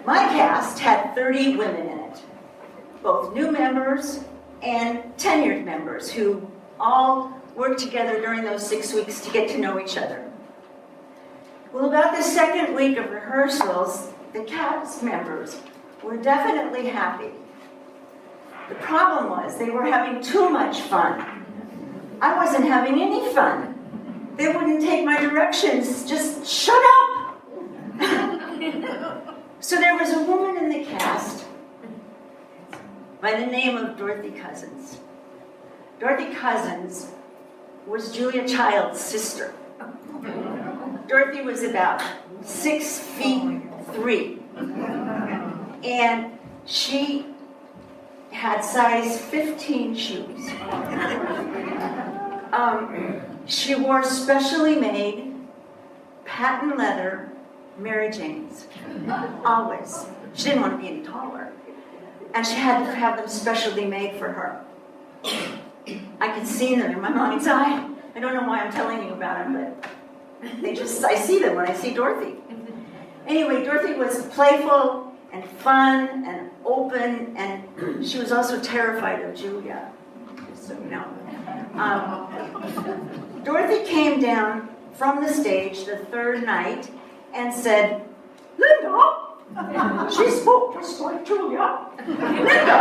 [SPEAKER 7] My cast had 30 women in it, both new members and tenured members who all worked together during those 6 weeks to get to know each other. Well, about the second week of rehearsals, the cast members were definitely happy. The problem was they were having too much fun. I wasn't having any fun. They wouldn't take my directions, just shut up! So there was a woman in the cast by the name of Dorothy Cousins. Dorothy Cousins was Julia Child's sister. Dorothy was about 6'3", and she had size 15 shoes. She wore specially made patent leather Mary Janes, always. She didn't want to be any taller, and she had to have them specially made for her. I could see them in my mind's eye. I don't know why I'm telling you about them, but I see them when I see Dorothy. Anyway, Dorothy was playful and fun and open, and she was also terrified of Julia, so you know. Dorothy came down from the stage the third night and said, "Linda," she spoke just like Julia, "Linda,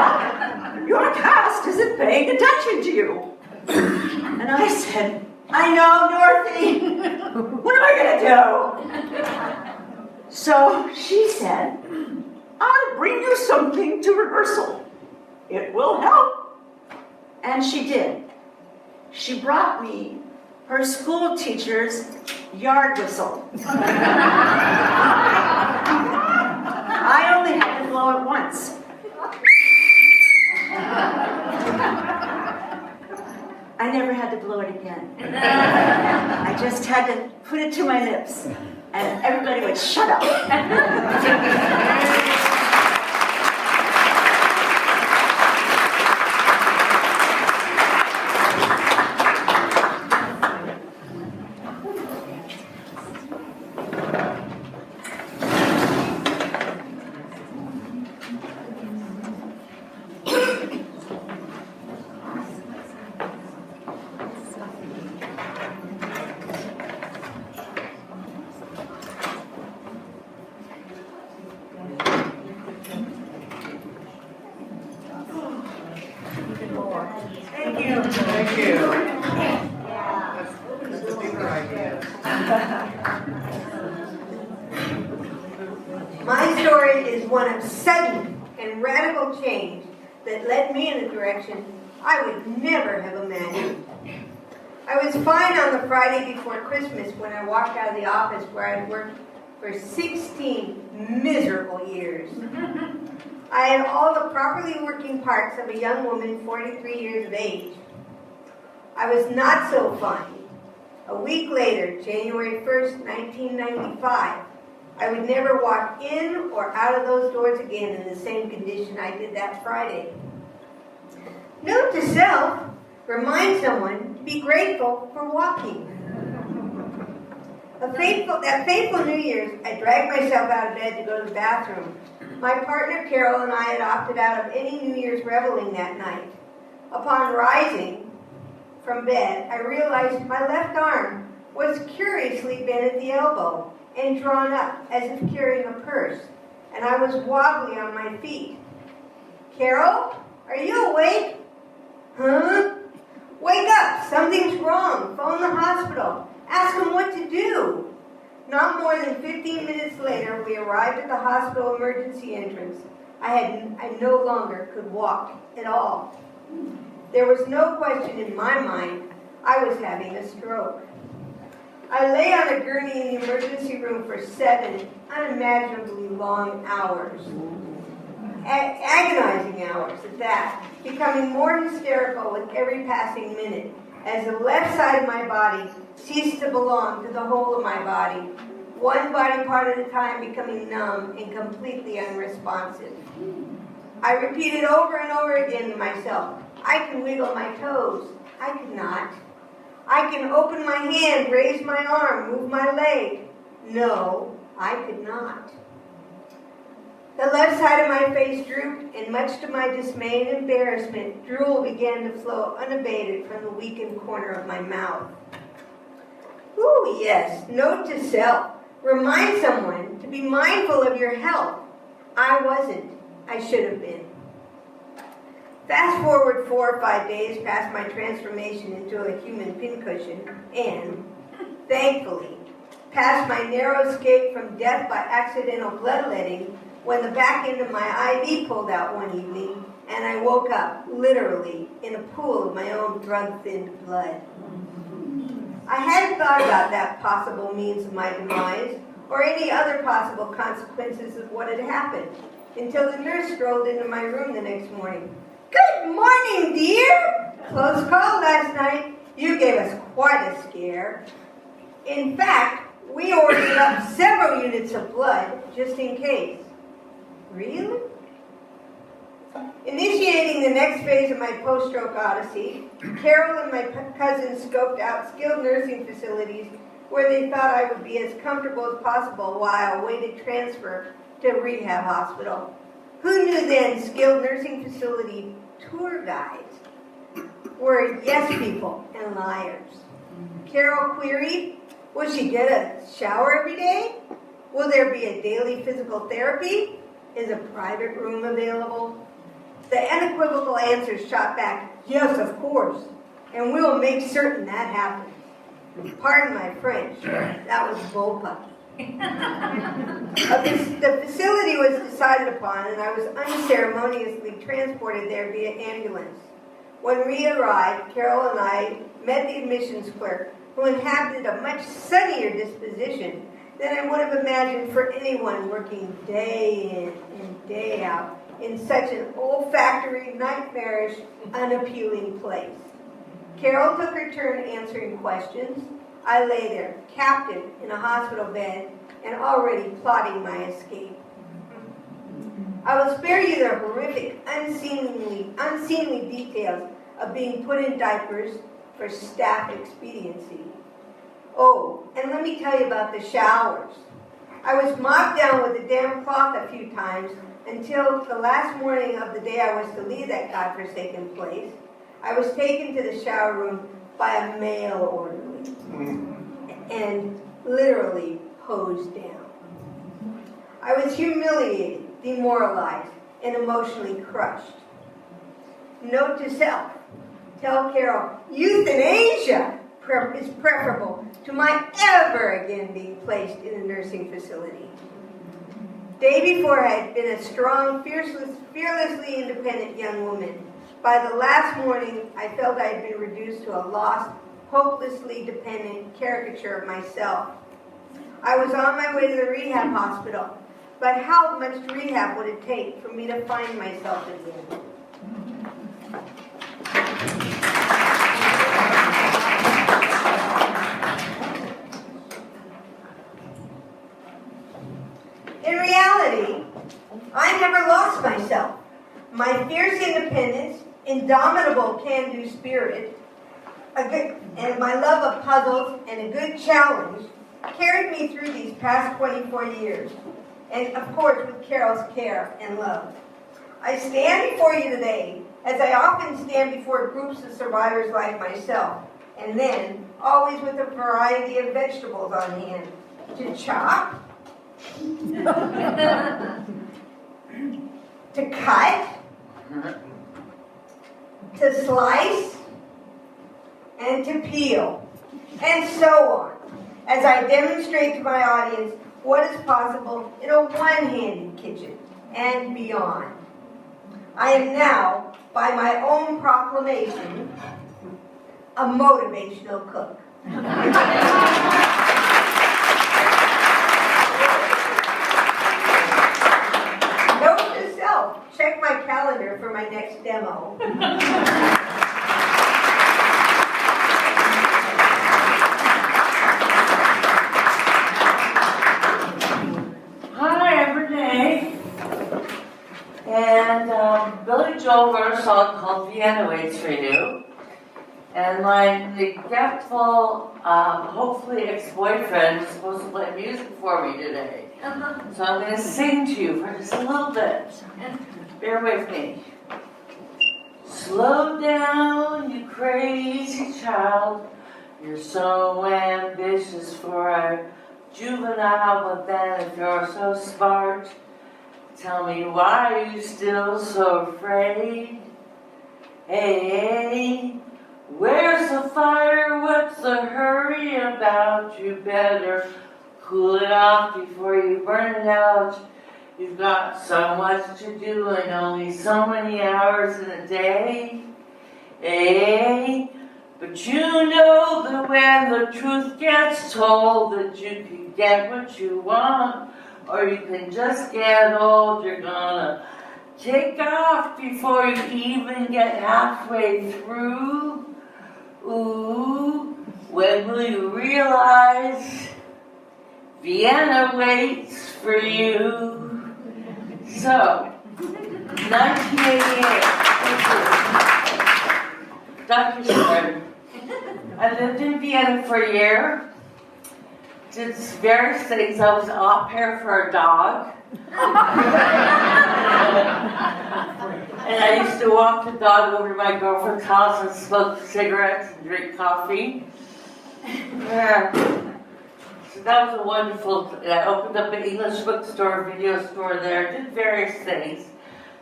[SPEAKER 7] your cast isn't paying attention to you." And I said, "I know, Dorothy. What am I going to do?" So she said, "I'll bring you something to rehearsal. It will help." And she did. She brought me her school teacher's yard whistle. I only had to blow it once. I never had to blow it again. I just had to put it to my lips, and everybody would shut up.
[SPEAKER 9] My story is one of sudden and radical change that led me in a direction I would never have imagined. I was fine on the Friday before Christmas when I walked out of the office where I'd worked for 16 miserable years. I had all the properly working parts of a young woman 43 years of age. I was not so fine. A week later, January 1st, 1995, I would never walk in or out of those doors again in the same condition I did that Friday. Note to self, remind someone to be grateful for walking. That fateful New Year's, I dragged myself out of bed to go to the bathroom. My partner Carol and I had opted out of any New Year's reveling that night. Upon rising from bed, I realized my left arm was curiously bent at the elbow and drawn up as if carrying a purse, and I was wobbly on my feet. Carol, are you awake? Huh? Wake up, something's wrong. Phone the hospital. Ask them what to do. Not more than 15 minutes later, we arrived at the hospital emergency entrance. I no longer could walk at all. There was no question in my mind I was having a stroke. I lay on a gurney in the emergency room for 7 unimaginably long hours. Agonizing hours at that, becoming more hysterical with every passing minute as the left side of my body ceased to belong to the whole of my body, one body part at a time becoming numb and completely unresponsive. I repeated over and over again to myself, I can wiggle my toes. I could not. I can open my hand, raise my arm, move my leg. No, I could not. The left side of my face drooped, and much to my dismay and embarrassment, drool began to flow unabated from the weakened corner of my mouth. Ooh, yes, note to self. Remind someone to be mindful of your health. I wasn't. I should have been. Fast forward 4 or 5 days past my transformation into a human pincushion, and, thankfully, past my narrow escape from death by accidental bloodletting when the back end of my IV pulled out one evening, and I woke up, literally, in a pool of my own drug-thinned blood. I hadn't thought about that possible means of my demise, or any other possible consequences of what had happened, until the nurse strolled into my room the next morning. Good morning, dear! Close call last night. You gave us quite a scare. In fact, we ordered up several units of blood, just in case. Really? Initiating the next phase of my post-stroke odyssey, Carol and my cousin scoped out skilled nursing facilities where they thought I would be as comfortable as possible while I awaited transfer to a rehab hospital. Who knew then skilled nursing facility tour guides were yes people and liars? Carol queried, will she get a shower every day? Will there be a daily physical therapy? Is a private room available? The unequivocal answers shot back, yes, of course, and we'll make certain that happens. Pardon my French, that was bullpucky. The facility was decided upon, and I was unceremoniously transported there via ambulance. When we arrived, Carol and I met the admissions clerk, who inhabited a much sunnier disposition than I would have imagined for anyone working day in and day out in such an olfactory, nightmarish, unappealing place. Carol took her turn answering questions. I lay there, captive in a hospital bed, and already plotting my escape. I will spare you the horrific, unseemly details of being put in diapers for staff expediency. Oh, and let me tell you about the showers. I was mopped down with a damp cloth a few times until the last morning of the day I was to leave that godforsaken place. I was taken to the shower room by a male orderly and literally hosed down. I was humiliated, demoralized, and emotionally crushed. Note to self, tell Carol, euthanasia is preferable to my ever again being placed in a nursing facility. Day before, I had been a strong, fearlessly independent young woman. By the last morning, I felt I had been reduced to a lost, hopelessly dependent caricature of myself. I was on my way to the rehab hospital, but how much rehab would it take for me to find myself again? and my love of puzzles and a good challenge carried me through these past 24 years. And of course, with Carol's care and love. I stand before you today, as I often stand before groups of survivors like myself, and then always with a variety of vegetables on hand to chop, to cut, to slice, and to peel, and so on, as I demonstrate to my audience what is possible in a one-handed kitchen and beyond. I am now, by my own proclamation, a motivational cook. Note to self, check my calendar for my next demo.
[SPEAKER 10] Hi, I'm Renee. And Billy Joel wrote a song called Vienna Waits for You. And my neglectful, hopefully ex-boyfriend is supposed to play music for me today. So I'm going to sing to you for just a little bit. Bear with me. Slow down, you crazy child. You're so ambitious for a juvenile, but then if you're so smart, tell me why are you still so afraid? Hey, where's the fire? What's the hurry about? You better cool it off before you burn it out. You've got so much to do and only so many hours in a day. Hey, but you know that when the truth gets told that you can get what you want, or you can just get old, you're gonna take off before you even get halfway through. Ooh, when will you realize Vienna waits for you? So, 1988. Dr. Sharon, I lived in Vienna for a year. Did various things. I was an au pair for a dog. And I used to walk the dog over to my girlfriend's house and smoke cigarettes and drink coffee. Yeah. So that was a wonderful, I opened up an English bookstore, video store there, did various things.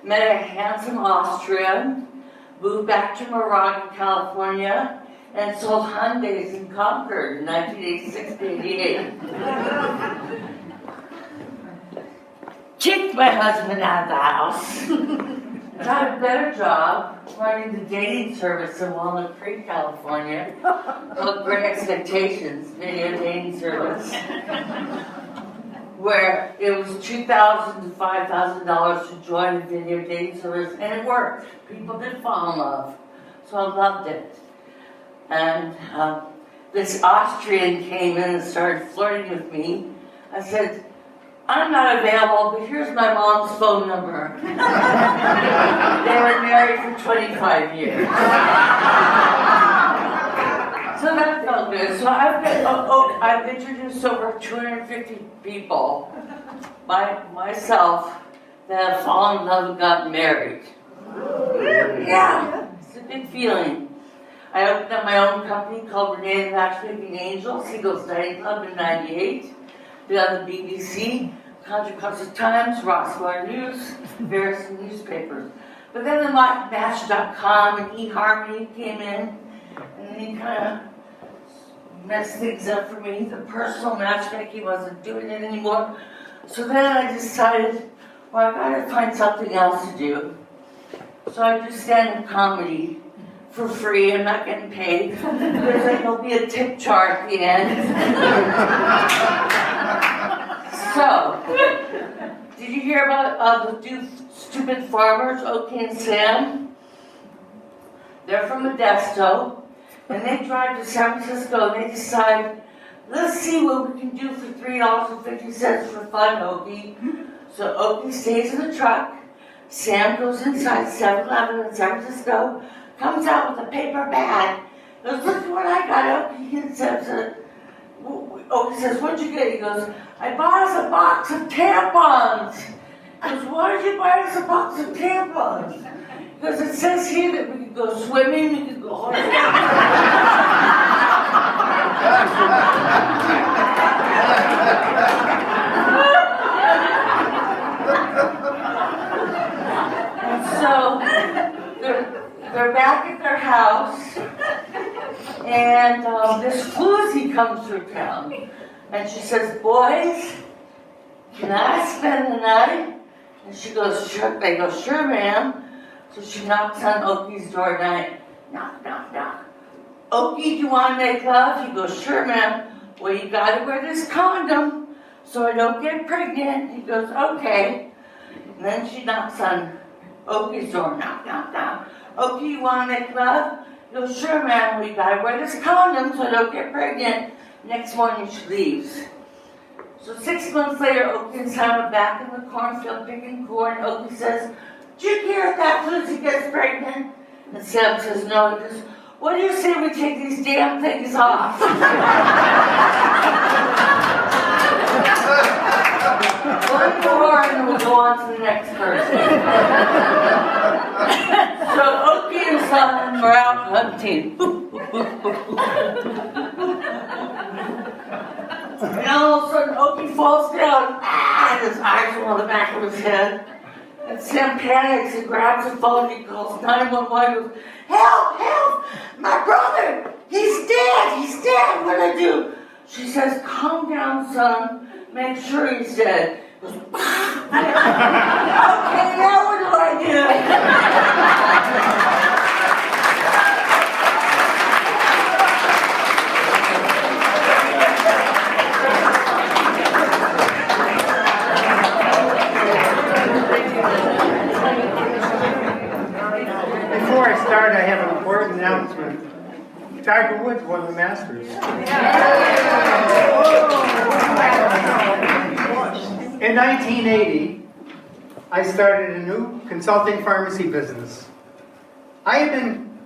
[SPEAKER 10] Met a handsome Austrian, moved back to Moraga, California, and sold Hyundais in Concord in 1986-88. Kicked my husband out of the house. Got a better job running the dating service in Walnut Creek, California, called Great Expectations Video Dating Service, where it was $2,000 to $5,000 to join the video dating service, and it worked. People did fall in love, so I loved it. And this Austrian came in and started flirting with me. I said, I'm not available, but here's my mom's phone number. They were married for 25 years. So that felt good. So I've introduced over 250 people, myself, that have fallen in love and got married. Yeah, it's a big feeling. I opened up my own company called Renee and the Matchmaking Angel, Singles Dining Club in '98. Been on the BBC, Contra Costa Times, Roswell News, various newspapers. But then the Match.com and eHarmony came in, and then he kind of messed things up for me. The personal matchmaking wasn't doing it anymore. So then I decided, well, I've got to find something else to do. So I do stand-up comedy for free. I'm not getting paid. There'll be a tip jar at the end. So, did you hear about the two stupid farmers, Oki and Sam? They're from Modesto, and they drive to San Francisco, and they decide, let's see what we can do for $3.50 for fun, Oki. So Oki stays in the truck. Sam goes inside 7-Eleven in San Francisco, comes out with a paper bag goes, look what I got, Okie. He says, Okie says, what'd you get? He goes, I bought us a box of tampons. He goes, why did you buy us a box of tampons? Because it says here that we could go swimming, we could go horseback. So they're back at their house, and this floozy comes through town, and she says, boys, can I spend the night? And she goes, sure. They go, sure, ma'am. So she knocks on Okie's door at night. Knock, knock, knock. Okie, do you want to make love? He goes, sure, ma'am. Well, you got to wear this condom so I don't get pregnant. He goes, okay. And then she knocks on Okie's door. Knock, knock, knock. Okie, you want to make love? He goes, sure, ma'am. Well, you got to wear this condom so I don't get pregnant. Next morning, she leaves. So 6 months later, Okie and Sam are back in the cornfield picking corn. Okie says, did you hear if that floozy gets pregnant? And Sam says, no. He goes, what do you say we take these damn things off? One more and then we'll go on to the next person. So Okie and Sam are out hunting. And all of a sudden Okie falls down, and his eyes are on the back of his head. And Sam panics and grabs the phone and he calls 911 and goes, help, help, my brother, he's dead, what do I do? She says, calm down, son, make sure he's dead. He goes, okay, now what do I do?
[SPEAKER 11] Before I start, I have an important announcement. Tiger Woods won the Masters. In 1980, I started a new consulting pharmacy business. I had been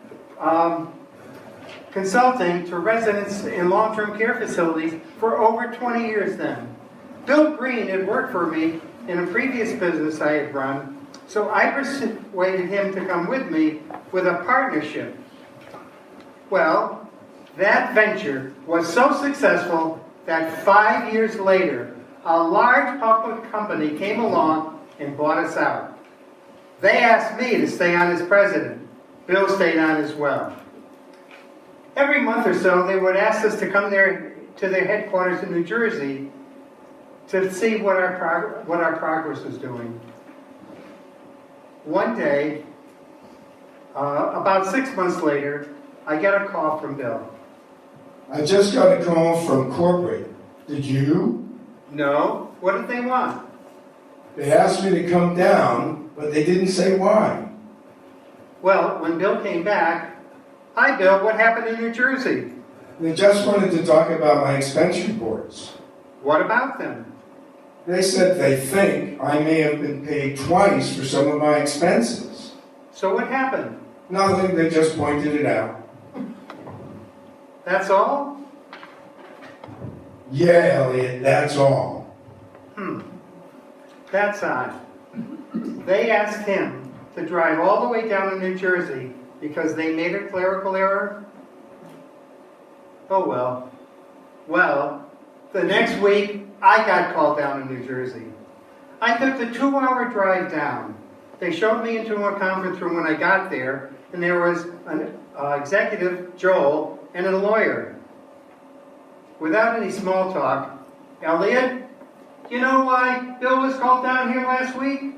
[SPEAKER 11] consulting to residents in long-term care facilities for over 20 years then. Bill Green had worked for me in a previous business I had run, so I persuaded him to come with me with a partnership. Well, that venture was so successful that 5 years later, a large public company came along and bought us out. They asked me to stay on as president. Bill stayed on as well. Every month or so, they would ask us to come there to their headquarters in New Jersey to see what our progress was doing. One day, about 6 months later, I get a call from Bill.
[SPEAKER 12] I just got a call from corporate. Did you?
[SPEAKER 11] No. What did they want?
[SPEAKER 12] They asked me to come down, but they didn't say why.
[SPEAKER 11] Well, when Bill came back, hi Bill, what happened in New Jersey?
[SPEAKER 12] They just wanted to talk about my expense reports.
[SPEAKER 11] What about them?
[SPEAKER 12] They said they think I may have been paid twice for some of my expenses.
[SPEAKER 11] So what happened?
[SPEAKER 12] Nothing, they just pointed it out.
[SPEAKER 11] That's all?
[SPEAKER 12] Yeah, Elliot, that's all.
[SPEAKER 11] That's odd. They asked him to drive all the way down to New Jersey because they made a clerical error? Oh well. Well, the next week, I got called down to New Jersey. I took the 2-hour drive down. They showed me into a conference room when I got there, and there was an executive, Joel, and a lawyer. Without any small talk, Elliot, you know why Bill was called down here last week?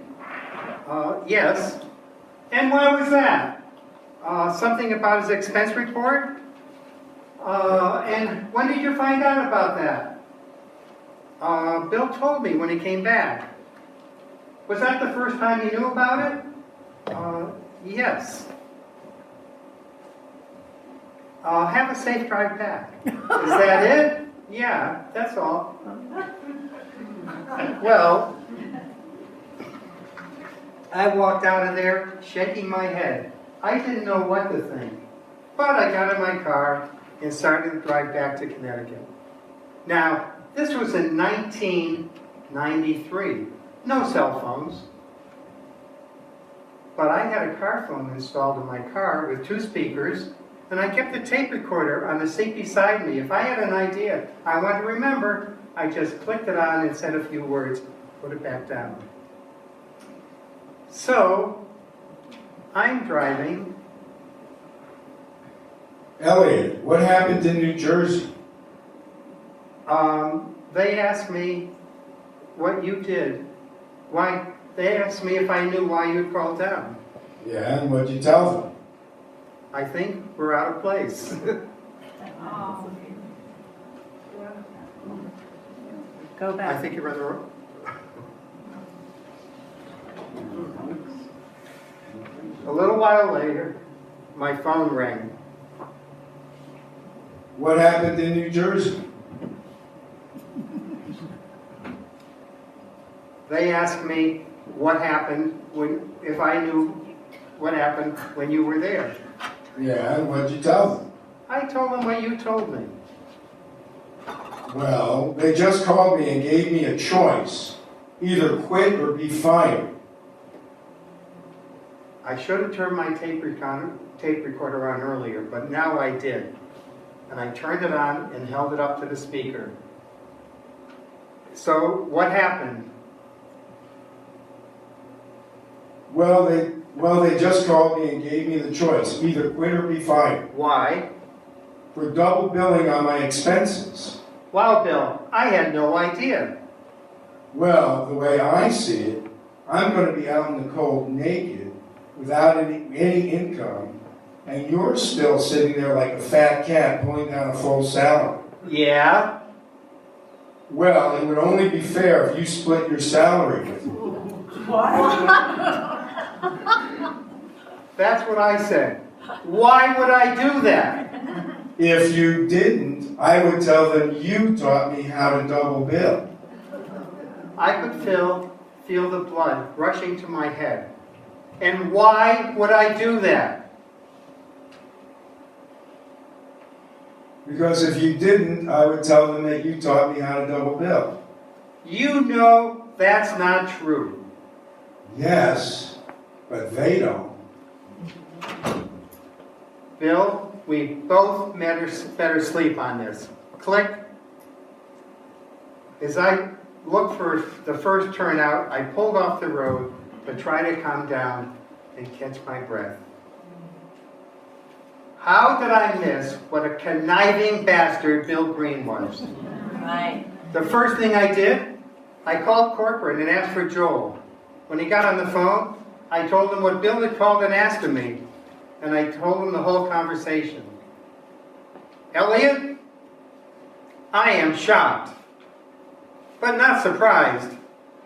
[SPEAKER 11] Yes. And why was that? Something about his expense report? And when did you find out about that? Bill told me when he came back. Was that the first time you knew about it? Yes. Have a safe drive back. Is that it? Yeah, that's all. Well, I walked out of there shaking my head. I didn't know what to think. But I got in my car and started to drive back to Connecticut. Now, this was in 1993. No cell phones. But I had a car phone installed in my car with 2 speakers, and I kept the tape recorder on the seat beside me. If I had an idea I wanted to remember, I just clicked it on and said a few words, put it back down. So, I'm driving.
[SPEAKER 12] Elliot, what happened in New Jersey?
[SPEAKER 11] They asked me what you did. Why? They asked me if I knew why you'd called down.
[SPEAKER 12] Yeah, and what'd you tell them?
[SPEAKER 11] I think we're out of place.
[SPEAKER 7] Go
[SPEAKER 11] I
[SPEAKER 7] back.
[SPEAKER 11] think you're on the road. A little while later, my phone rang.
[SPEAKER 12] What happened in New Jersey?
[SPEAKER 11] They asked me what happened if I knew what happened when you were there.
[SPEAKER 12] Yeah, and what'd you tell them?
[SPEAKER 11] I told them what you told me.
[SPEAKER 12] Well, they just called me and gave me a choice. Either quit or be fired.
[SPEAKER 11] I should have turned my tape recorder on earlier, but now I did. And I turned it on and held it up to the speaker. So, what happened?
[SPEAKER 12] Well, they just called me and gave me the choice. Either quit or be fired.
[SPEAKER 11] Why?
[SPEAKER 12] For double billing on my expenses.
[SPEAKER 11] Wow, Bill, I had no idea.
[SPEAKER 12] Well, the way I see it, I'm going to be out in the cold naked without any income, and you're still sitting there like a fat cat pulling down a full salary.
[SPEAKER 11] Yeah?
[SPEAKER 12] Well, it would only be fair if you split your salary with me.
[SPEAKER 11] That's what I said. Why would I do that?
[SPEAKER 12] If you didn't, I would tell them you taught me how to double bill.
[SPEAKER 11] I could feel the blood rushing to my head. And why would I do that?
[SPEAKER 12] Because if you didn't, I would tell them that you taught me how to double bill.
[SPEAKER 11] You know that's not true.
[SPEAKER 12] Yes, but they don't.
[SPEAKER 11] Bill, we both better sleep on this. Click. As I looked for the first turnout, I pulled off the road to try to calm down and catch my breath. How did I miss what a conniving bastard Bill Green was?
[SPEAKER 7] Right.
[SPEAKER 11] The first thing I did, I called corporate and asked for Joel. When he got on the phone, I told him what Bill had called and asked of me, and I told him the whole conversation. Elliot, I am shocked, but not surprised.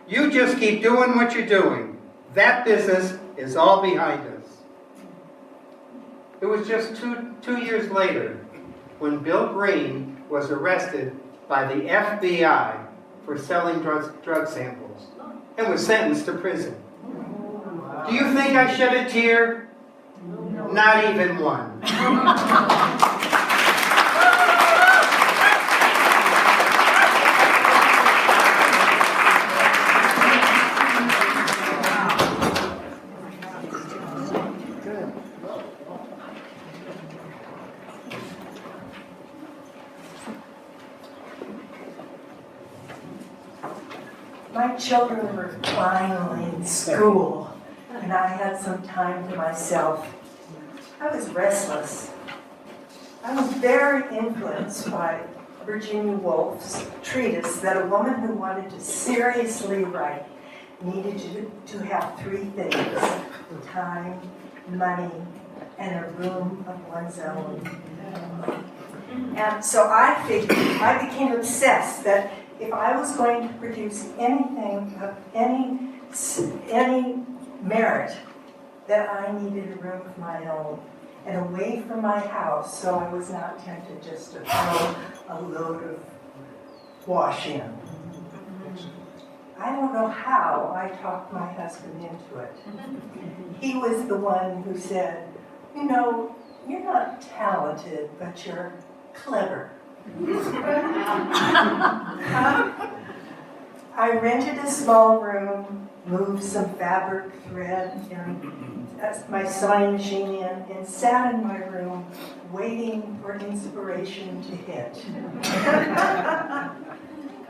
[SPEAKER 11] You just keep doing what you're doing. That business is all behind us. It was just two years later when Bill Green was arrested by the FBI for selling drug samples and was sentenced to prison. Do you think I shed a tear? Not even one.
[SPEAKER 13] My children were finally in school, and I had some time to myself. I was restless. I was very influenced by Virginia Woolf's treatise that a woman who wanted to seriously write needed to have 3 things: time, money, and a room of one's own. And so I became obsessed that if I was going to produce anything of any merit, that I needed a room of my own and away from my house, so I was not tempted just to throw a load of wash in. I don't know how I talked my husband into it. He was the one who said, you know, you're not talented, but you're clever. I rented a small room, moved some fabric thread and my sewing machine in, and sat in my room waiting for inspiration to hit.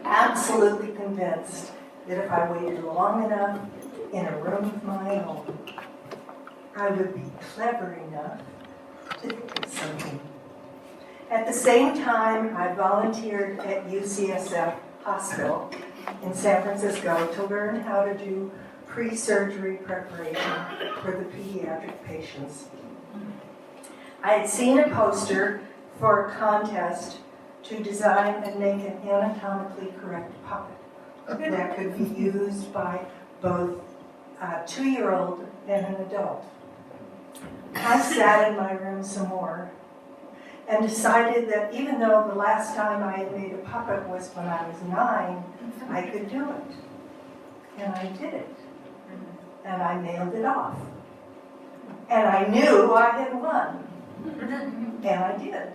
[SPEAKER 13] Absolutely convinced that if I waited long enough in a room of my own, I would be clever enough to think of something. At the same time, I volunteered at UCSF Hospital in San Francisco to learn how to do pre-surgery preparation for the pediatric patients. I had seen a poster for a contest to design and make an anatomically correct puppet that could be used by both a 2-year-old and an adult. I sat in my room some more and decided that even though the last time I had made a puppet was when I was 9, I could do it. And I did it. And I nailed it off. And I knew I had won. And I did.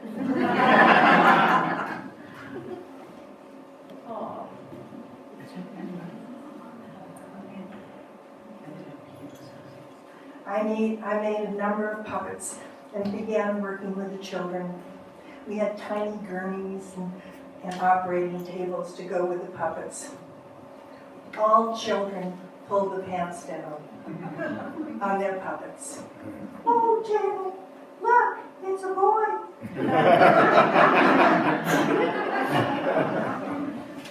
[SPEAKER 13] Oh. I made a number of puppets and began working with the children. We had tiny gurneys and operating tables to go with the puppets. All children pulled the pants down on their puppets. Oh, Jane, look, it's a boy.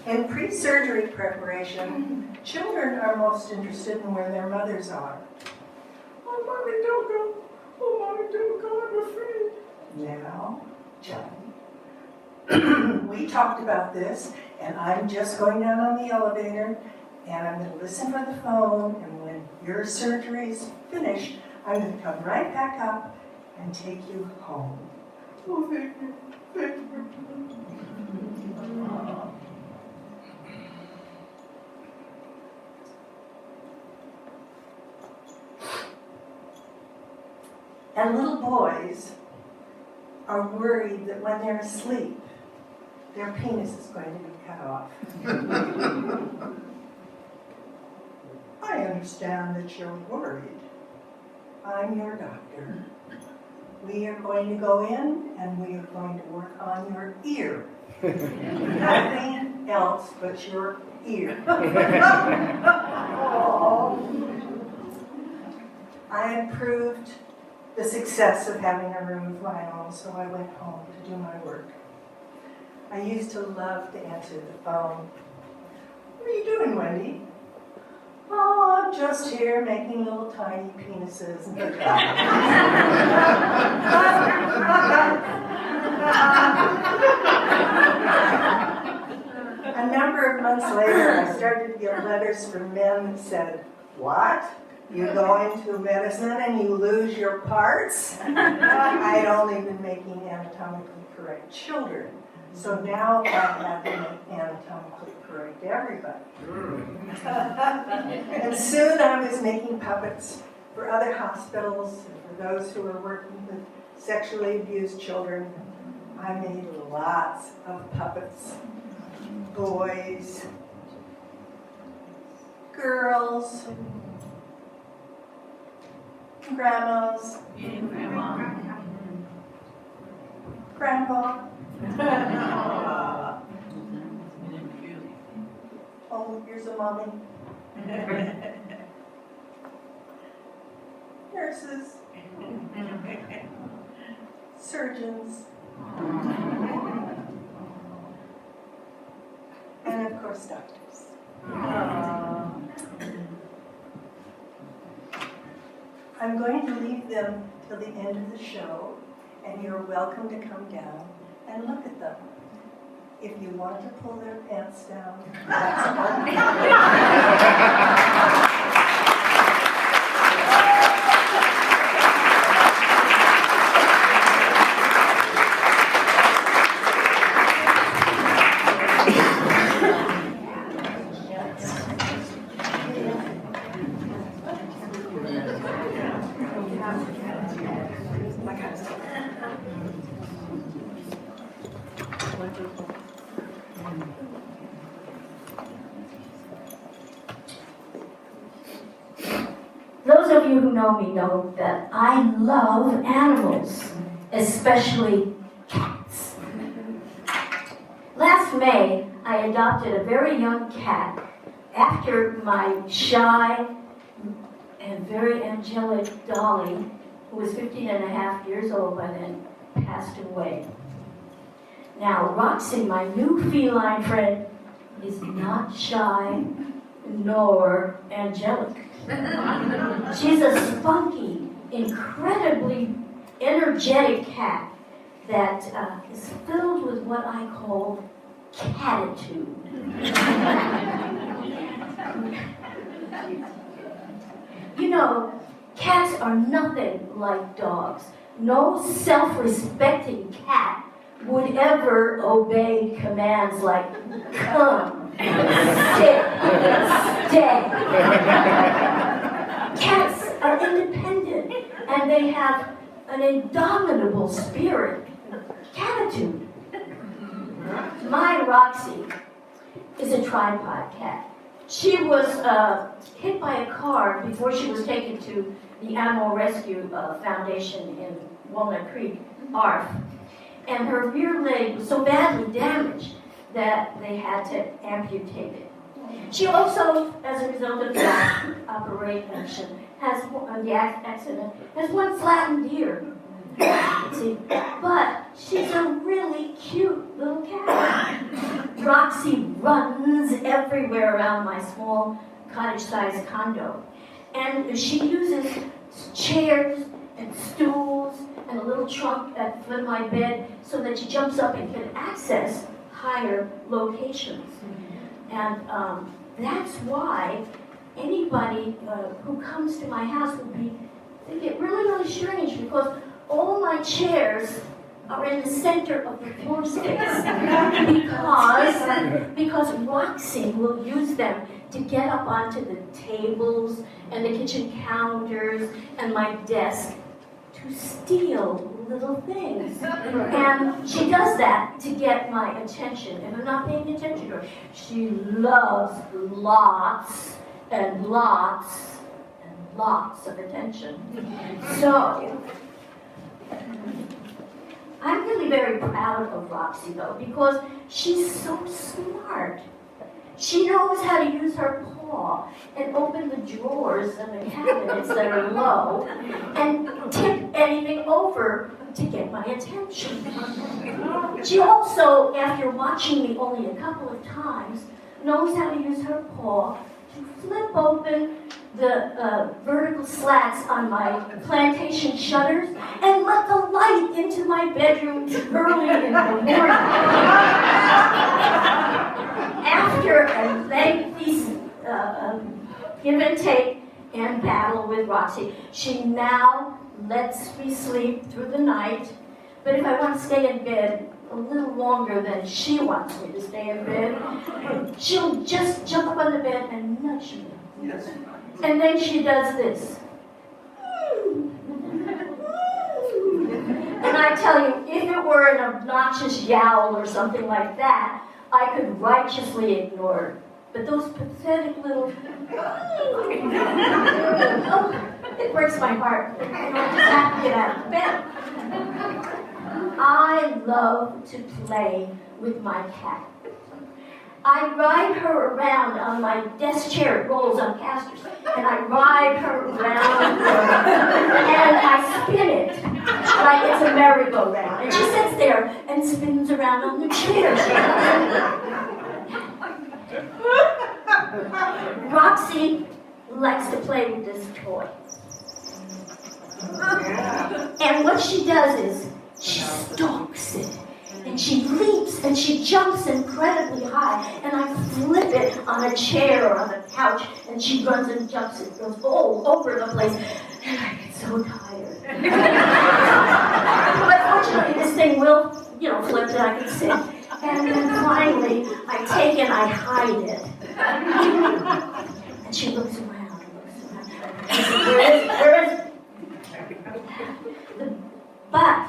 [SPEAKER 13] In pre-surgery preparation, children are most interested in where their mothers are. Oh, Mommy, don't go. Oh, Mommy, don't go, I'm afraid. Now, Johnny, we talked about this, and I'm just going down on the elevator, and I'm going to listen for the phone, and when your surgery is finished, I'm going to come right back up and take you home. Oh, thank you. Thank you. And little boys are worried that when they're asleep, their penis is going to be cut off. I understand that you're worried. I'm your doctor. We are going to go in and we are going to work on your ear. Nothing else but your ear. Oh. I improved the success of having a room of my own, so I went home to do my work. I used to love to answer the phone. What are you doing, Wendy? Oh, I'm just here making little tiny penises and A number of months later, I started to get letters from men that said, "What? You go into medicine and you lose your parts?" I'd only been making anatomically correct children. So now I have to make anatomically correct everybody. And soon I was making puppets for other hospitals and for those who were working with sexually abused children. I made lots of puppets. Boys, girls, grandmas, grandpa. Oh, here's a mommy. Nurses, surgeons, and of course doctors. I'm going to leave them till the end of the show, and you're welcome to come down and look at them. If you want to pull their pants down, that's
[SPEAKER 14] Those of you who know me know that I love animals, especially cats. Last May, I adopted a very young cat after my shy and very angelic Dolly, who was 15 and a half years old by then, passed away. Now, Roxy, my new feline friend, is not shy nor angelic. She's a spunky, incredibly energetic cat that is filled with what I call catitude. You know, cats are nothing like dogs. No self-respecting cat would ever obey commands like come, sit, stay. Cats are independent and they have an indomitable spirit, catitude. My Roxy is a tripod cat. She was hit by a car before she was taken to the Animal Rescue Foundation in Walnut Creek, ARF. And her rear leg was so badly damaged that they had to amputate it. She also, as a result of the operation, has one flattened ear. See, but she's a really cute little cat. Roxy runs everywhere around my small cottage-sized condo. And she uses chairs and stools and a little trunk at the foot of my bed so that she jumps up and can access higher locations. And that's why anybody who comes to my house would think it really, really strange, because all my chairs are in the center of the floor space because Roxy will use them to get up onto the tables and the kitchen counters and my desk to steal little things. And she does that to get my attention. If I'm not paying attention to her, she loves lots and lots and lots of attention. So, I'm really very proud of Roxy though, because she's so smart. She knows how to use her paw and open the drawers and the cabinets that are low and tip anything over to get my attention. She also, after watching me only a couple of times, knows how to use her paw to flip open the vertical slats on my plantation shutters and let the light into my bedroom early in the morning. After a lengthy give and take and battle with Roxy, she now lets me sleep through the night. But if I want to stay in bed a little longer than she wants me to stay in bed, she'll just jump up on the bed and nudge me. And then she does this. And I tell you, if it were an obnoxious yowl or something like that, I could righteously ignore it. But those pathetic little... oh, it breaks my heart. I just have to get out of bed. I love to play with my cat. I ride her around on my desk chair, it rolls on casters, and I ride her around and I spin it like it's a merry-go-round. And she sits there and spins around on the chair. Roxy likes to play with this toy. And what she does is she stalks it. And she leaps and she jumps incredibly high. And I flip it on a chair or on a couch. And she runs and jumps and goes all over the place. And I get so tired. But fortunately, this thing will, flip and I can sit. And then finally, I take and I hide it. And she looks around and looks around. Where is it? But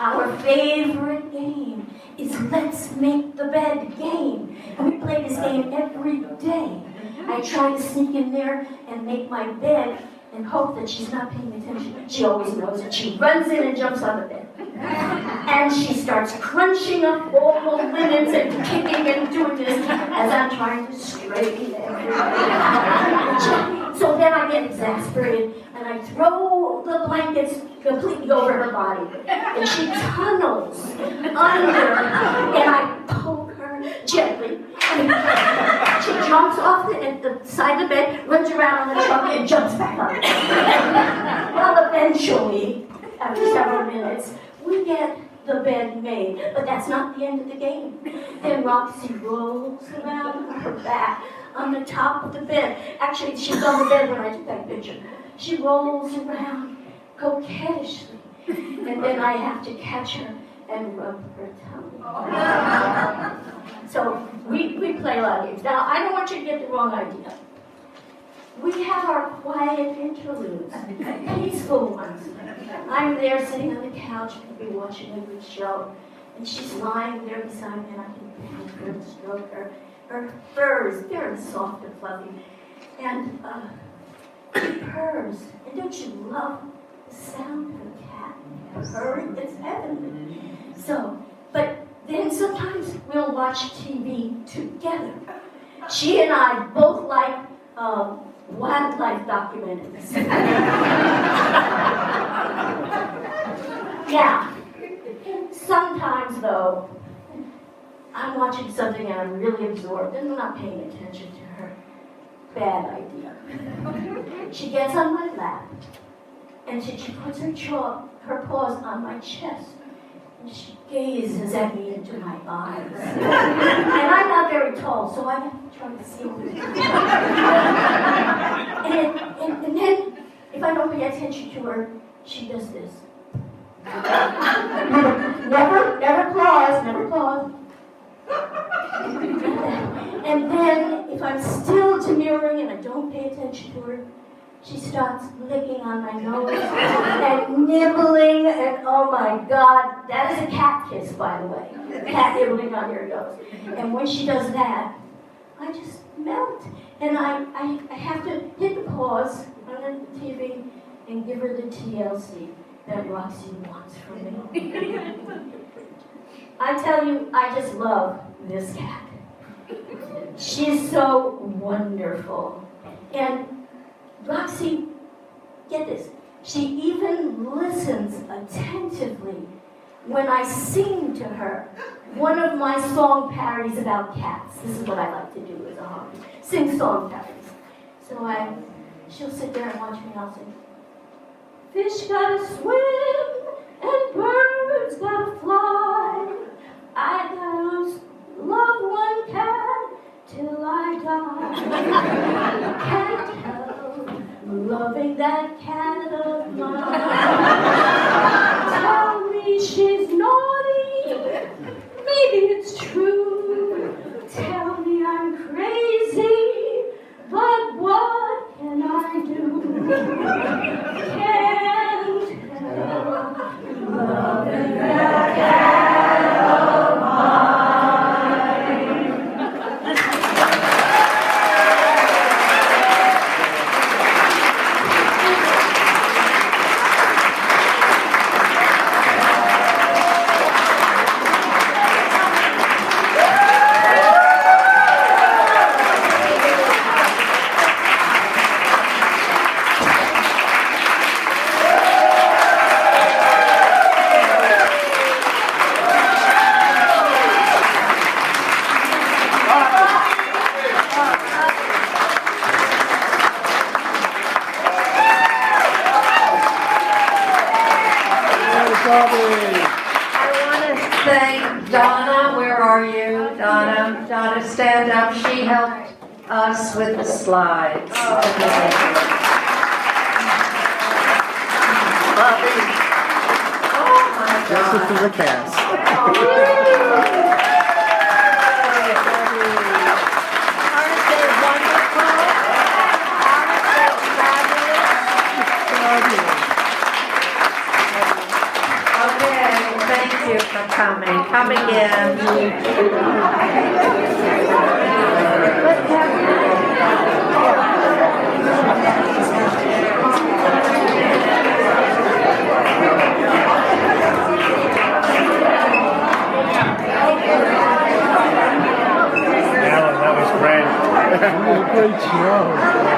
[SPEAKER 14] Our favorite game is Let's Make the Bed game. And we play this game every day. I try to sneak in there and make my bed and hope that she's not paying attention. She always knows it. She runs in and jumps on the bed. And she starts crunching up all the linens and kicking and doing this as I'm trying to straighten everything. So then I get exasperated and I throw the blankets completely over her body. And she tunnels under and I poke her gently. And she jumps off the side of the bed, runs around on the truck and jumps back on it. Well, eventually, after several minutes, we get the bed made, but that's not the end of the game. Then Roxy rolls around on her back on the top of the bed. Actually, she's on the bed when I took that picture. She rolls around coquettishly, and then I have to catch her and rub her tummy. So we play a lot of games. Now, I don't want you to get the wrong idea. We have our quiet interludes, peaceful ones. I'm there sitting on the couch, maybe watching a good show, and she's lying there beside me, and I can pat her and stroke her. Her fur is very soft and fluffy, and she purrs. And don't you love the sound of a cat purring? It's heavenly. So, but then sometimes we'll watch TV together. She and I both like wildlife documentaries. Yeah. Sometimes, though, I'm watching something and I'm really absorbed and I'm not paying attention to her. Bad idea. She gets on my lap and she puts her paws on my chest. And she gazes at me into my eyes. And I'm not very tall, so I have to try to see her. And then, if I don't pay attention to her, she does this. Never claws. And then, if I'm still demurring and I don't pay attention to her, she starts licking on my nose and nibbling, and oh my God, that is a cat kiss, by the way. Cat nibbling on your nose. And when she does that, I just melt. And I have to hit the pause on the TV and give her the TLC that Roxy wants from me. I tell you, I just love this cat. She's so wonderful. And Roxy, get this, she even listens attentively when I sing to her one of my song parodies about cats. This is what I like to do as a hobby, sing song parodies. So she'll sit there and watch me and I'll sing, fish gotta swim and birds gotta fly. I gotta love one cat till I die. Can't help loving that cat of mine. Tell me she's naughty, maybe it's true. Tell me I'm crazy, but what can I do? Can't help loving that cat of mine.
[SPEAKER 15] Donna, stand up. She helped us with the slides. Bobbi. Oh my God.
[SPEAKER 11] Justice to the cast.
[SPEAKER 15] Aren't they wonderful? Aren't they fabulous? Okay, Come again.
[SPEAKER 16] Alan, that was great.
[SPEAKER 6] Great show.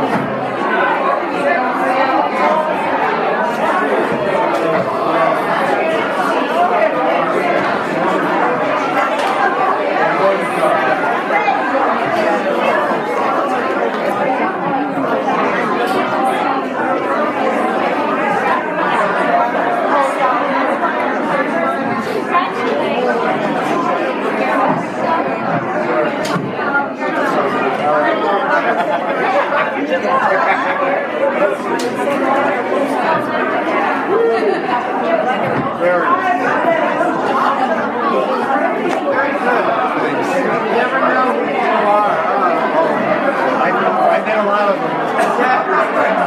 [SPEAKER 16] I did a lot of them.